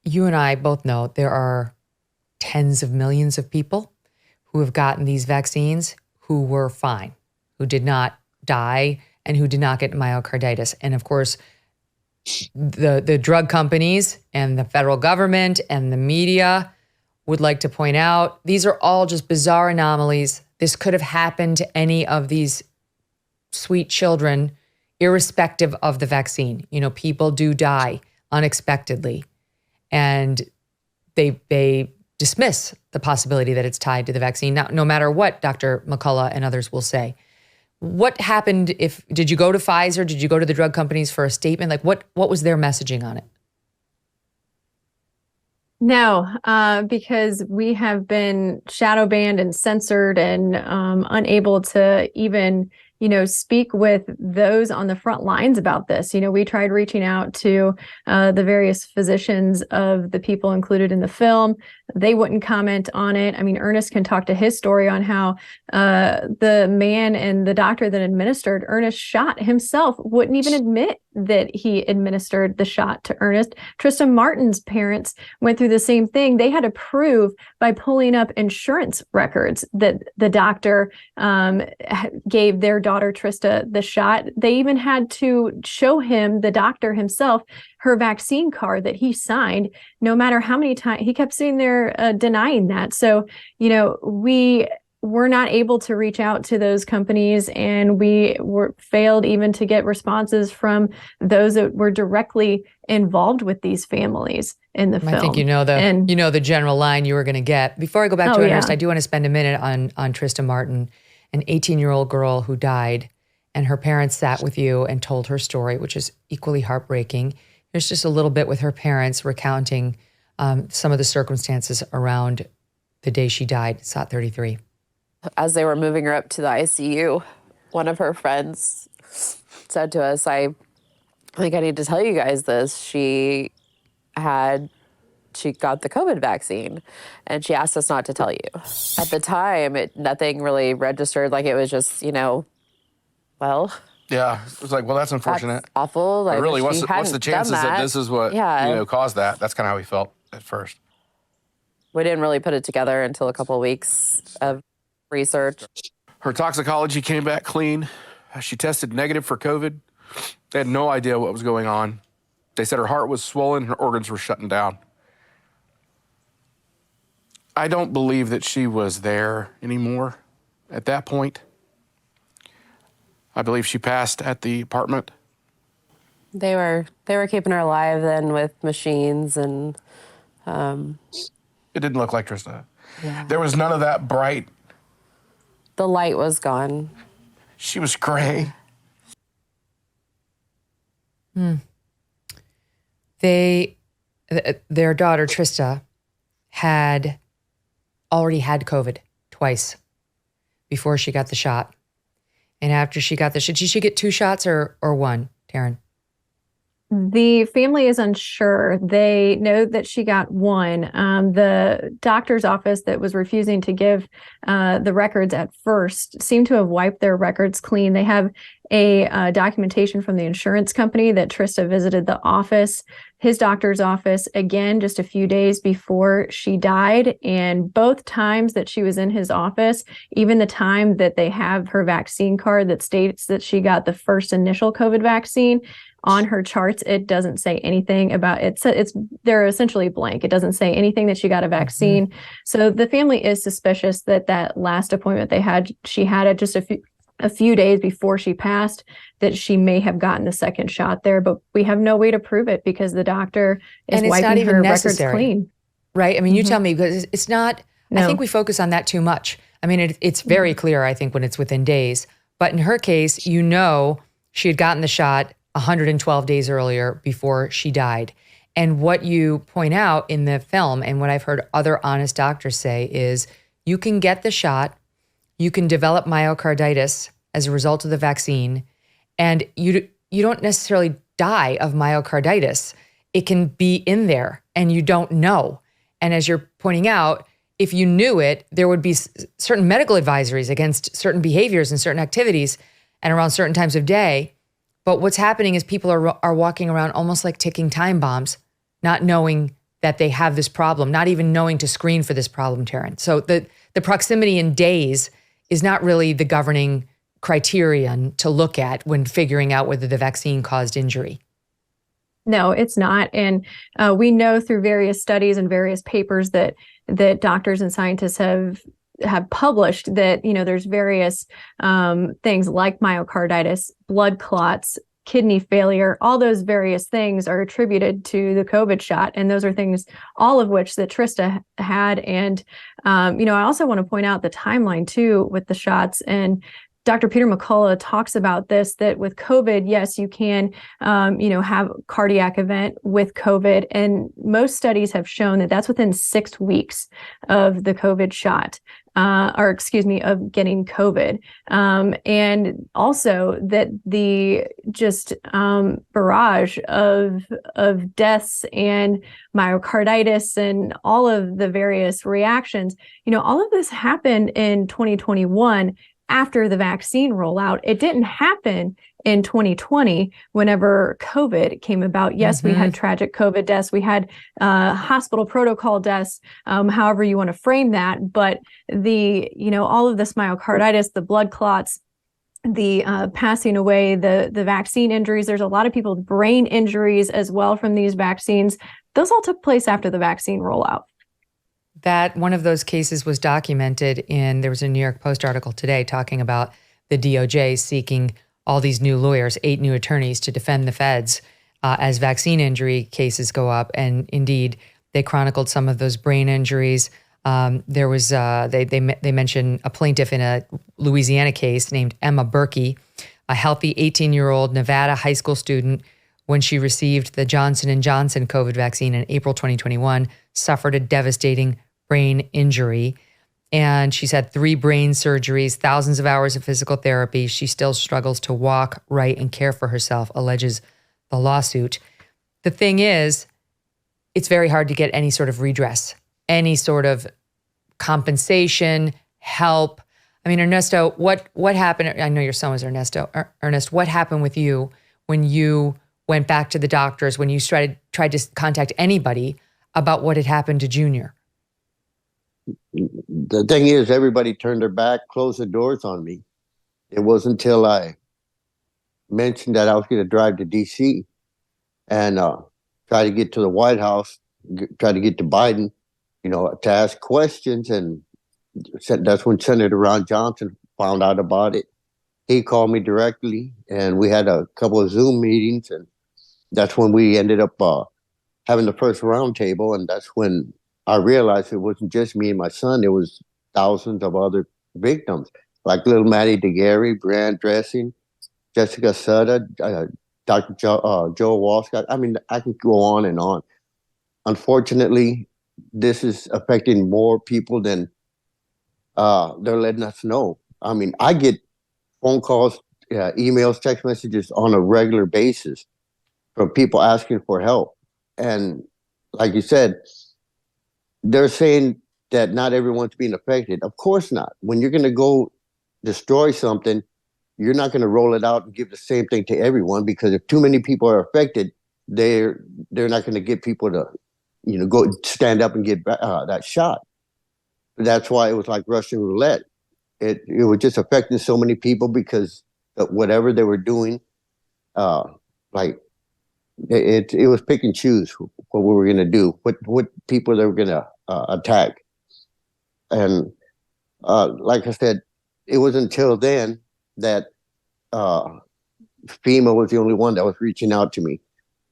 you and I both know there are tens of millions of people who have gotten these vaccines who were fine, who did not die, and who did not get myocarditis. And of course, the drug companies and the federal government and the media would like to point out, these are all just bizarre anomalies. This could have happened to any of these sweet children, irrespective of the vaccine. You know, people do die unexpectedly, and they dismiss the possibility that it's tied to the vaccine. Now, no matter what Dr. McCullough and others will say. What happened did you go to Pfizer? Did you go to the drug companies for a statement? Like what was their messaging on it? No, because we have been shadow banned and censored and unable to even, speak with those on the front lines about this. We tried reaching out to the various physicians of the people included in the film. They wouldn't comment on it. I mean, Ernest can talk to his story on how the man and the doctor that administered Ernest's shot himself wouldn't even admit that he administered the shot to Ernest. Trista Martin's parents went through the same thing. They had to prove by pulling up insurance records that the doctor gave their daughter Trista the shot. They even had to show him, the doctor himself, her vaccine card that he signed, no matter how many times. He kept sitting there denying that. So, we were not able to reach out to those companies, and we failed even to get responses from those that were directly involved with these families in the film. I think the general line you were going to get. Before I go back to Ernest, I do want to spend a minute on Trista Martin, an 18-year-old girl who died, and her parents sat with you and told her story, which is equally heartbreaking. There's just a little bit with her parents recounting some of the circumstances around the day she died, SOT 33. As they were moving her up to the ICU, one of her friends said to us, I think I need to tell you guys this. She got the COVID vaccine, and she asked us not to tell you. At the time, nothing really registered. Like, it was just, well. Yeah, it was like, well, that's unfortunate. That's awful. Like, really, what's the chances that this is what caused that? That's kind of how we felt at first. We didn't really put it together until a couple of weeks of research. Her toxicology came back clean. She tested negative for COVID. They had no idea what was going on. They said her heart was swollen, her organs were shutting down. I don't believe that she was there anymore at that point. I believe she passed at the apartment. They were keeping her alive then with machines, and it didn't look like Trista. Yeah. There was none of that bright. The light was gone. She was gray. Their daughter Trista had already had COVID twice before she got the shot. And after she got the shot, did she get 2 shots or one, Teryn? The family is unsure. They know that she got 1. The doctor's office that was refusing to give the records at first seemed to have wiped their records clean. They have a documentation from the insurance company that Trista visited the office, his doctor's office, again, just a few days before she died. And both times that she was in his office, even the time that they have her vaccine card that states that she got the first initial COVID vaccine, on her charts, it doesn't say anything about it. They're essentially blank. It doesn't say anything that she got a vaccine. Mm-hmm. So the family is suspicious that last appointment she had it just a few days before she passed, that she may have gotten the second shot there, but we have no way to prove it because the doctor is wiping her records clean. Right? I mean, you tell me, because it's not, I think we focus on that too much. I mean, it's very clear, I think, when it's within days. But in her case, she had gotten the shot 112 days earlier before she died. And what you point out in the film, and what I've heard other honest doctors say, is you can get the shot, you can develop myocarditis as a result of the vaccine, and you don't necessarily die of myocarditis. It can be in there and you don't know. And as you're pointing out, if you knew it, there would be certain medical advisories against certain behaviors and certain activities and around certain times of day. But what's happening is people are walking around almost like ticking time bombs, not knowing that they have this problem, not even knowing to screen for this problem, Teryn. So the proximity in days is not really the governing criterion to look at when figuring out whether the vaccine caused injury. No, it's not. And we know through various studies and various papers that doctors and scientists have published that, there's various things like myocarditis, blood clots, kidney failure, all those various things are attributed to the COVID shot. And those are things, all of which that Trista had. And, I also want to point out the timeline too with the shots. And Dr. Peter McCullough talks about this, that with COVID, yes, you can, have a cardiac event with COVID. And most studies have shown that that's within 6 weeks of the COVID shot, of getting COVID. And also that the just barrage of deaths and myocarditis and all of the various reactions, all of this happened in 2021 after the vaccine rollout. It didn't happen in 2020 whenever COVID came about. Yes, we had tragic COVID deaths. We had hospital protocol deaths, however you want to frame that. But all of this myocarditis, the blood clots, the passing away, the vaccine injuries, there's a lot of people with brain injuries as well from these vaccines. Those all took place after the vaccine rollout. That one of those cases was documented there was a New York Post article today talking about the DOJ seeking all these new lawyers, 8 new attorneys to defend the feds as vaccine injury cases go up. And indeed, they chronicled some of those brain injuries. There was, they mentioned a plaintiff in a Louisiana case named Emma Berkey, a healthy 18-year-old Nevada high school student. When she received the Johnson & Johnson COVID vaccine in April 2021, suffered a devastating brain injury. And she's had 3 brain surgeries, thousands of hours of physical therapy. She still struggles to walk, write, and care for herself, alleges the lawsuit. The thing is, it's very hard to get any sort of redress, any sort of compensation, help. I mean, Ernesto, what happened? I know your son was Ernesto. Ernest, what happened with you when you went back to the doctors, when you tried to contact anybody about what had happened to Junior? The thing is, everybody turned their back, closed the doors on me. It wasn't until I mentioned that I was going to drive to D.C. and try to get to the White House, try to get to Biden, to ask questions. And that's when Senator Ron Johnson found out about it. He called me directly, and we had a couple of Zoom meetings, and that's when we ended up having the first roundtable. And that's when I realized it wasn't just me and my son. It was thousands of other victims, like little Maddie DeGarry, Brianne Dressing, Jessica Sutter, Dr. Joe Walscott. I mean, I can go on and on. Unfortunately, this is affecting more people than they're letting us know. I mean, I get phone calls, emails, text messages on a regular basis from people asking for help. And like you said, they're saying that not everyone's being affected. Of course not. When you're going to go destroy something, you're not going to roll it out and give the same thing to everyone, because if too many people are affected, they're not going to get people to, go stand up and get that shot. That's why it was like Russian roulette. It was just affecting so many people because whatever they were doing, it was pick and choose what we were going to do, what people they were going to attack. And like I said, it was until then that FEMA was the only one that was reaching out to me,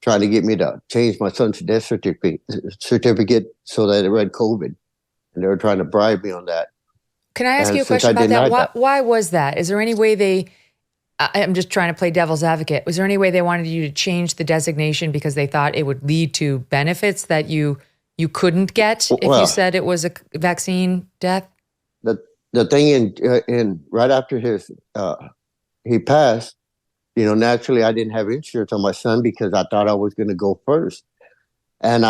trying to get me to change my son's death certificate so that it read COVID. And they were trying to bribe me on that. Can I ask you a question about that? Why was that? Is there any way I'm just trying to play devil's advocate. Was there any way they wanted you to change the designation because they thought it would lead to benefits that you couldn't get if you said it was a vaccine death? The thing in right after he passed, naturally I didn't have insurance on my son because I thought I was going to go first. And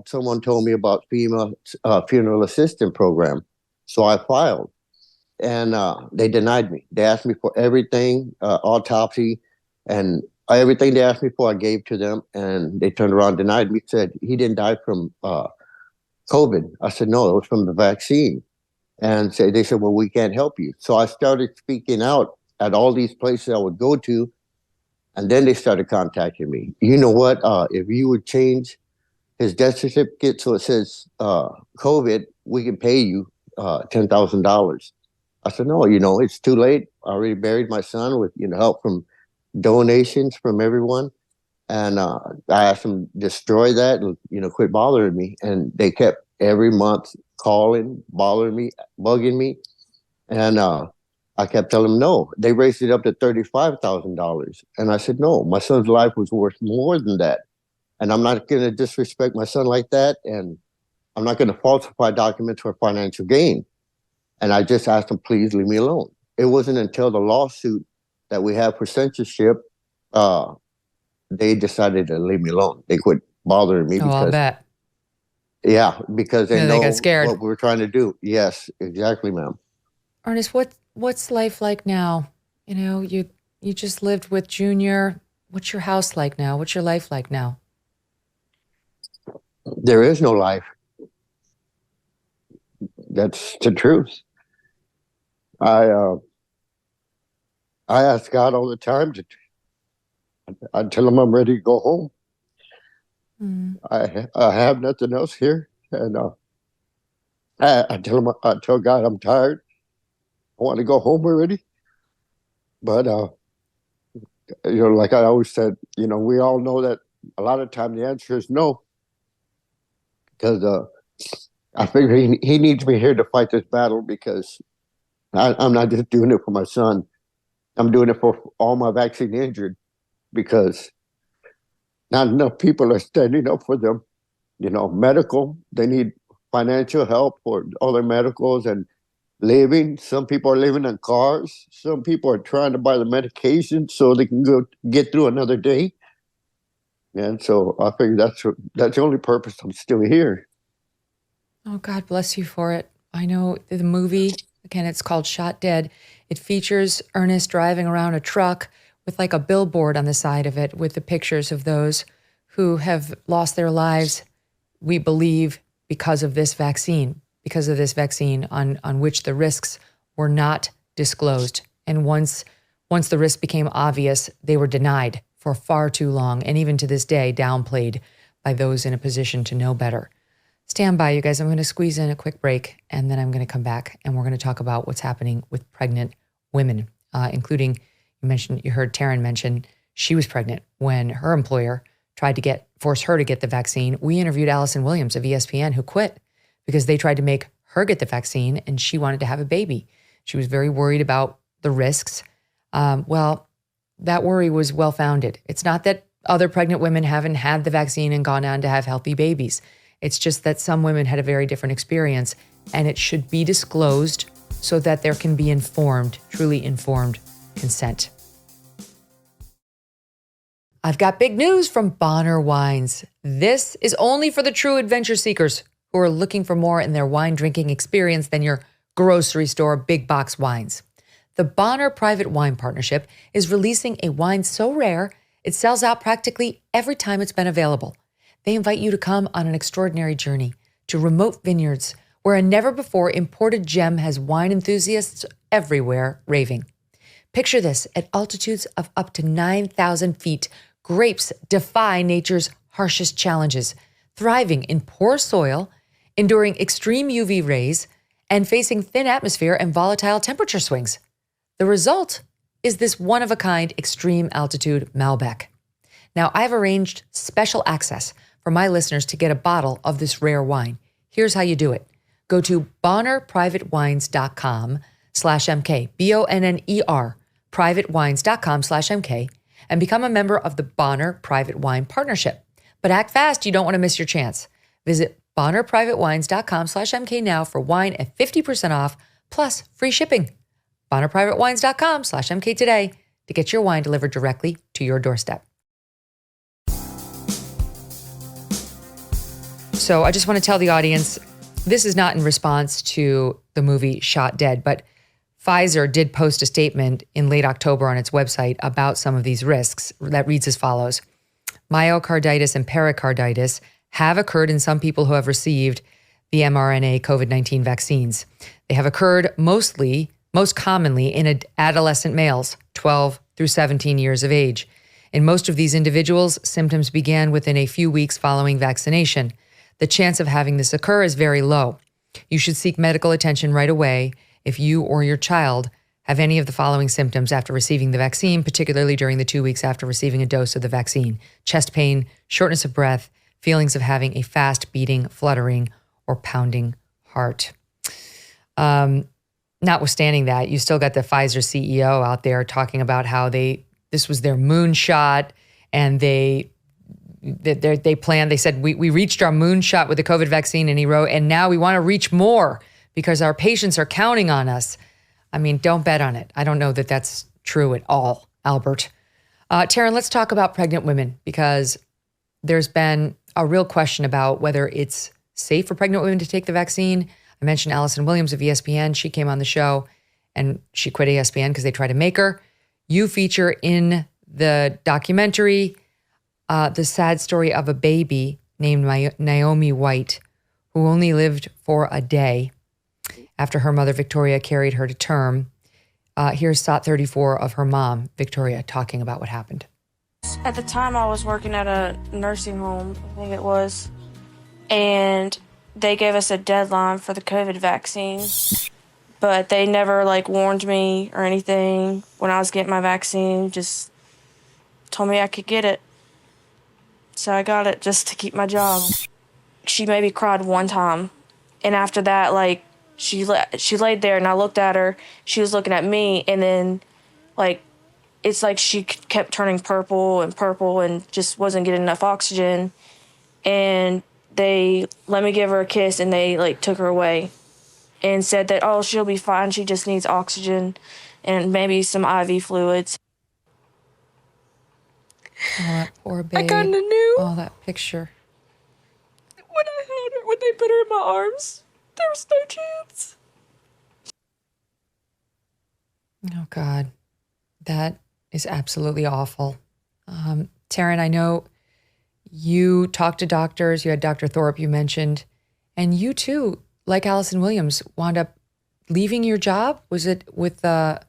someone told me about FEMA funeral assistance program. So I filed. And they denied me. They asked me for everything, autopsy, and everything they asked me for, I gave to them. And they turned around, denied me, said he didn't die from COVID. I said, no, it was from the vaccine. And they said, well, we can't help you. So I started speaking out at all these places I would go to And then they started contacting me. You know what? If you would change his death certificate so it says COVID, we can pay you $10,000. I said, no, it's too late. I already buried my son with help from donations from everyone. And I asked them to destroy that and quit bothering me. And they kept every month calling, bothering me, bugging me. And I kept telling them no. They raised it up to $35,000. And I said, no, my son's life was worth more than that. And I'm not going to disrespect my son like that. And I'm not going to falsify documents for financial gain. And I just asked them, please leave me alone. It wasn't until the lawsuit that we have for censorship, they decided to leave me alone. They quit bothering me I'll bet. Yeah, because they know got scared. what we're trying to do. Yes, exactly, ma'am. Ernest, what's life like now? You just lived with Junior. What's your house like now? What's your life like now? There is no life. That's the truth. I ask God all the time I tell him I'm ready to go home. I have nothing else here, and I tell God I'm tired. I want to go home already. But like I always said, we all know that a lot of time the answer is no, because I figure he needs me here to fight this battle, because I'm not just doing it for my son. I'm doing it for all my vaccine injured, because not enough people are standing up for them. Medical, they need financial help for all their medicals and living. Some people are living in cars. Some people are trying to buy the medication so they can go get through another day. And so I figure that's the only purpose I'm still here. Oh, God bless you for it. I know the movie, again, it's called Shot Dead. It features Ernest driving around a truck with like a billboard on the side of it with the pictures of those who have lost their lives, we believe, because of this vaccine on which the risks were not disclosed. And once the risks became obvious, they were denied for far too long, and even to this day, downplayed by those in a position to know better. Stand by, you guys. I'm going to squeeze in a quick break, and then I'm going to come back, and we're going to talk about what's happening with pregnant women, including, you heard Teryn mention she was pregnant when her employer tried to force her to get the vaccine. We interviewed Allison Williams of ESPN, who quit because they tried to make her get the vaccine, and she wanted to have a baby. She was very worried about the risks. Well, that worry was well-founded. It's not that other pregnant women haven't had the vaccine and gone on to have healthy babies. It's just that some women had a very different experience, and it should be disclosed so that there can be truly informed consent. I've got big news from Bonner Wines. This is only for the true adventure seekers who are looking for more in their wine drinking experience than your grocery store big box wines. The Bonner Private Wine Partnership is releasing a wine so rare, it sells out practically every time it's been available. They invite you to come on an extraordinary journey to remote vineyards where a never-before imported gem has wine enthusiasts everywhere raving. Picture this: at altitudes of up to 9,000 feet, grapes defy nature's harshest challenges, thriving in poor soil, enduring extreme UV rays, and facing thin atmosphere and volatile temperature swings. The result is this one-of-a-kind extreme altitude Malbec. Now, I've arranged special access for my listeners to get a bottle of this rare wine. Here's how you do it. Go to bonnerprivatewines.com/MK, BONNER, privatewines.com/MK, and become a member of the Bonner Private Wine Partnership. But act fast, you don't want to miss your chance. Visit bonnerprivatewines.com/MK now for wine at 50% off, plus free shipping. bonnerprivatewines.com/MK today to get your wine delivered directly to your doorstep. So I just want to tell the audience, this is not in response to the movie Shot Dead, but Pfizer did post a statement in late October on its website about some of these risks that reads as follows. Myocarditis and pericarditis have occurred in some people who have received the mRNA COVID-19 vaccines. They have occurred most commonly in adolescent males, 12 through 17 years of age. In most of these individuals, symptoms began within a few weeks following vaccination. The chance of having this occur is very low. You should seek medical attention right away if you or your child have any of the following symptoms after receiving the vaccine, particularly during the 2 weeks after receiving a dose of the vaccine: chest pain, shortness of breath, feelings of having a fast beating, fluttering, or pounding heart. Notwithstanding that, you still got the Pfizer CEO out there talking about how this was their moonshot, and they said, we reached our moonshot with the COVID vaccine, and he wrote, and now we want to reach more because our patients are counting on us. I mean, don't bet on it. I don't know that that's true at all, Albert. Teryn, let's talk about pregnant women, because there's been a real question about whether it's safe for pregnant women to take the vaccine. I mentioned Allison Williams of ESPN. She came on the show and she quit ESPN because they tried to make her. You feature in the documentary the sad story of a baby named Naomi White, who only lived for a day after her mother, Victoria, carried her to term. Here's SOT 34 of her mom, Victoria, talking about what happened. At the time, I was working at a nursing home, I think it was, and they gave us a deadline for the COVID vaccine, but they never, warned me or anything when I was getting my vaccine, just told me I could get it. So I got it just to keep my job. She maybe cried one time, and after that, she laid there, and I looked at her. She was looking at me, and then, it's like she kept turning purple and just wasn't getting enough oxygen. And they let me give her a kiss, and they, took her away and said that, oh, she'll be fine. She just needs oxygen and maybe some IV fluids. Oh, that poor baby. I kind of knew. Oh, that picture. When I held her, when they put her in my arms, there was no chance. Oh, God. That is absolutely awful. Teryn, I know you talked to doctors. You had Dr. Thorpe, you mentioned, and you too, like Allison Williams, wound up leaving your job. Was it with it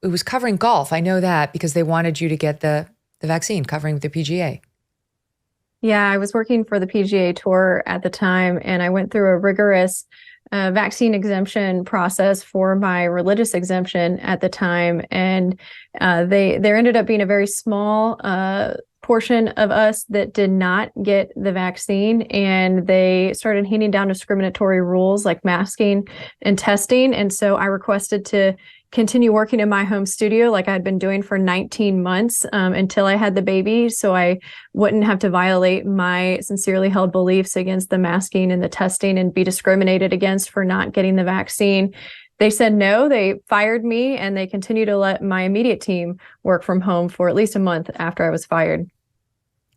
was covering golf? I know that because they wanted you to get the vaccine, covering the PGA. Yeah, I was working for the PGA Tour at the time, and I went through a rigorous vaccine exemption process for my religious exemption at the time. And there ended up being a very small portion of us that did not get the vaccine, and they started handing down discriminatory rules like masking and testing. And so I requested to continue working in my home studio like I had been doing for 19 months until I had the baby, so I wouldn't have to violate my sincerely held beliefs against the masking and the testing and be discriminated against for not getting the vaccine. They said no, they fired me, and they continued to let my immediate team work from home for at least a month after I was fired.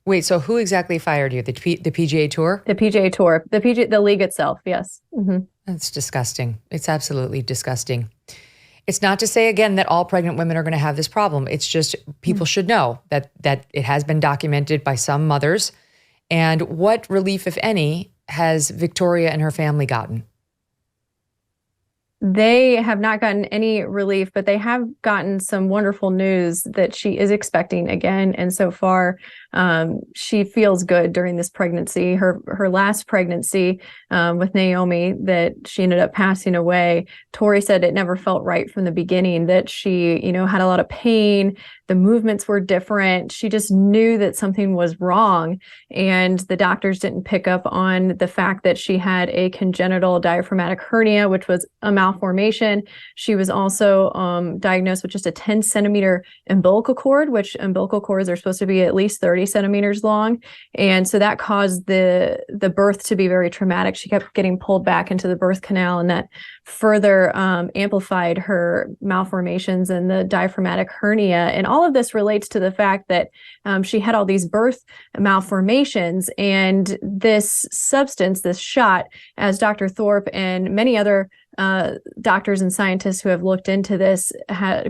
Wait, so who exactly fired you? The PGA Tour? The PGA Tour, the league itself, yes. Mm-hmm. That's disgusting. It's absolutely disgusting. It's not to say, again, that all pregnant women are going to have this problem. It's just people should know that it has been documented by some mothers. And what relief, if any, has Victoria and her family gotten? They have not gotten any relief, but they have gotten some wonderful news that she is expecting again. And so far, she feels good during this pregnancy. Her last pregnancy with Naomi that she ended up passing away, Tori said it never felt right from the beginning, that she, had a lot of pain. The movements were different. She just knew that something was wrong. And the doctors didn't pick up on the fact that she had a congenital diaphragmatic hernia, which was a malformation. She was also diagnosed with just a 10-centimeter umbilical cord, which umbilical cords are supposed to be at least 30 centimeters long. And so that caused the birth to be very traumatic. She kept getting pulled back into the birth canal, and that further amplified her malformations and the diaphragmatic hernia. And all of this relates to the fact that she had all these birth malformations, and this substance, this shot, as Dr. Thorpe and many other doctors and scientists who have looked into this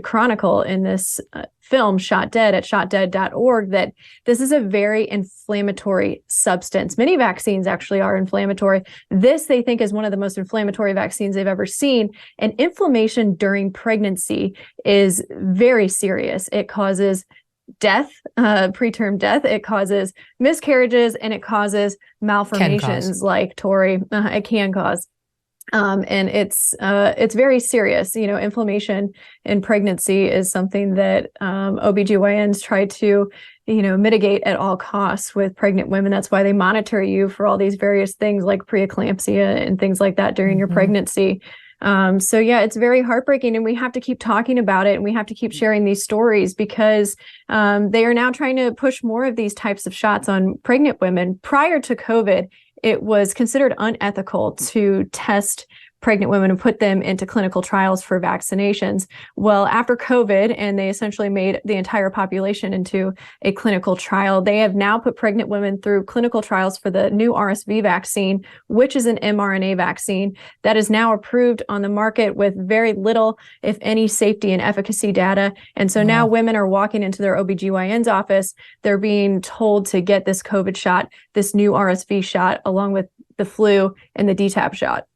chronicle in this film, Shot Dead, at shotdead.org, that this is a very inflammatory substance. Many vaccines actually are inflammatory. This, they think, is one of the most inflammatory vaccines they've ever seen. And inflammation during pregnancy is very serious. It causes death, preterm death. It causes miscarriages, and it causes malformations like Tori. It can cause. And it's very serious. You know, inflammation in pregnancy is something that OBGYNs try to, you know, mitigate at all costs with pregnant women. That's why they monitor you for all these various things like preeclampsia and things like that during your pregnancy. So yeah, it's very heartbreaking, and we have to keep talking about it, and we have to keep sharing these stories because they are now trying to push more of these types of shots on pregnant women. Prior to COVID, it was considered unethical to test pregnant women and put them into clinical trials for vaccinations. Well, after COVID, and they essentially made the entire population into a clinical trial, they have now put pregnant women through clinical trials for the new RSV vaccine, which is an mRNA vaccine that is now approved on the market with very little, if any, safety and efficacy data. And so now women are walking into their OBGYN's office. They're being told to get this COVID shot, this new RSV shot, along with the flu and the DTaP shot.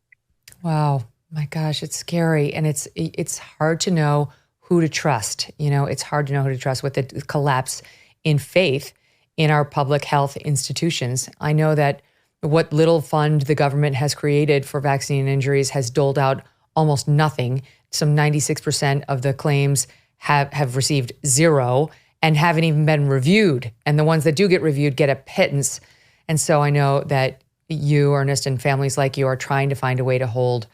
Wow. My gosh, it's scary. And it's hard to know who to trust. You know, it's hard to know who to trust with the collapse in faith in our public health institutions. I know that what little fund the government has created for vaccine injuries has doled out almost nothing. Some 96% of the claims have received zero and haven't even been reviewed. And the ones that do get reviewed get a pittance. And so I know that you, Ernest, and families like you are trying to find a way to hold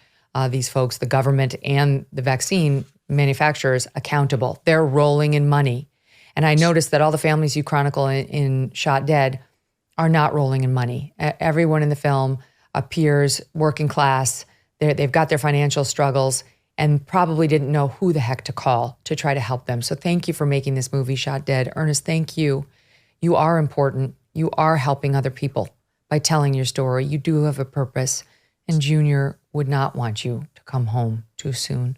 these folks, the government and the vaccine manufacturers, accountable. They're rolling in money. And I noticed that all the families you chronicle in Shot Dead are not rolling in money. Everyone in the film appears working class. They've got their financial struggles and probably didn't know who the heck to call to try to help them. So thank you for making this movie, Shot Dead. Ernest, thank you. You are important. You are helping other people. By telling your story, you do have a purpose, and Junior would not want you to come home too soon.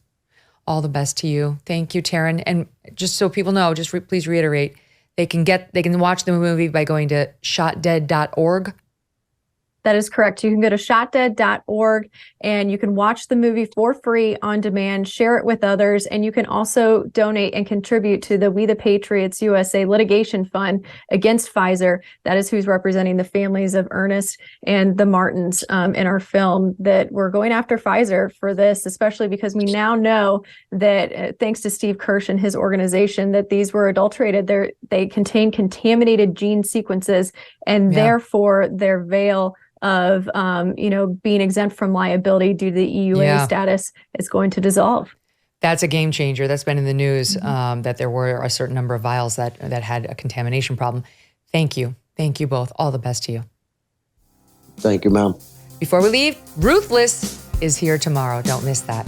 All the best to you. Thank you, Teryn. And just so people know, please reiterate, they can watch the movie by going to shotdead.org. That is correct. You can go to shotdead.org and you can watch the movie for free on demand, share it with others, and you can also donate and contribute to the We the Patriots USA litigation fund against Pfizer. That is who's representing the families of Ernest and the Martins in our film, that we're going after Pfizer for this, especially because we now know that thanks to Steve Kirsch and his organization, that these were adulterated. They contain contaminated gene sequences, and therefore their veil of being exempt from liability due to the EUA status is going to dissolve. That's a game changer. That's been in the news, that there were a certain number of vials that had a contamination problem. Thank you. Thank you both. All the best to you. Thank you, ma'am. Before we leave, Ruthless is here tomorrow. Don't miss that.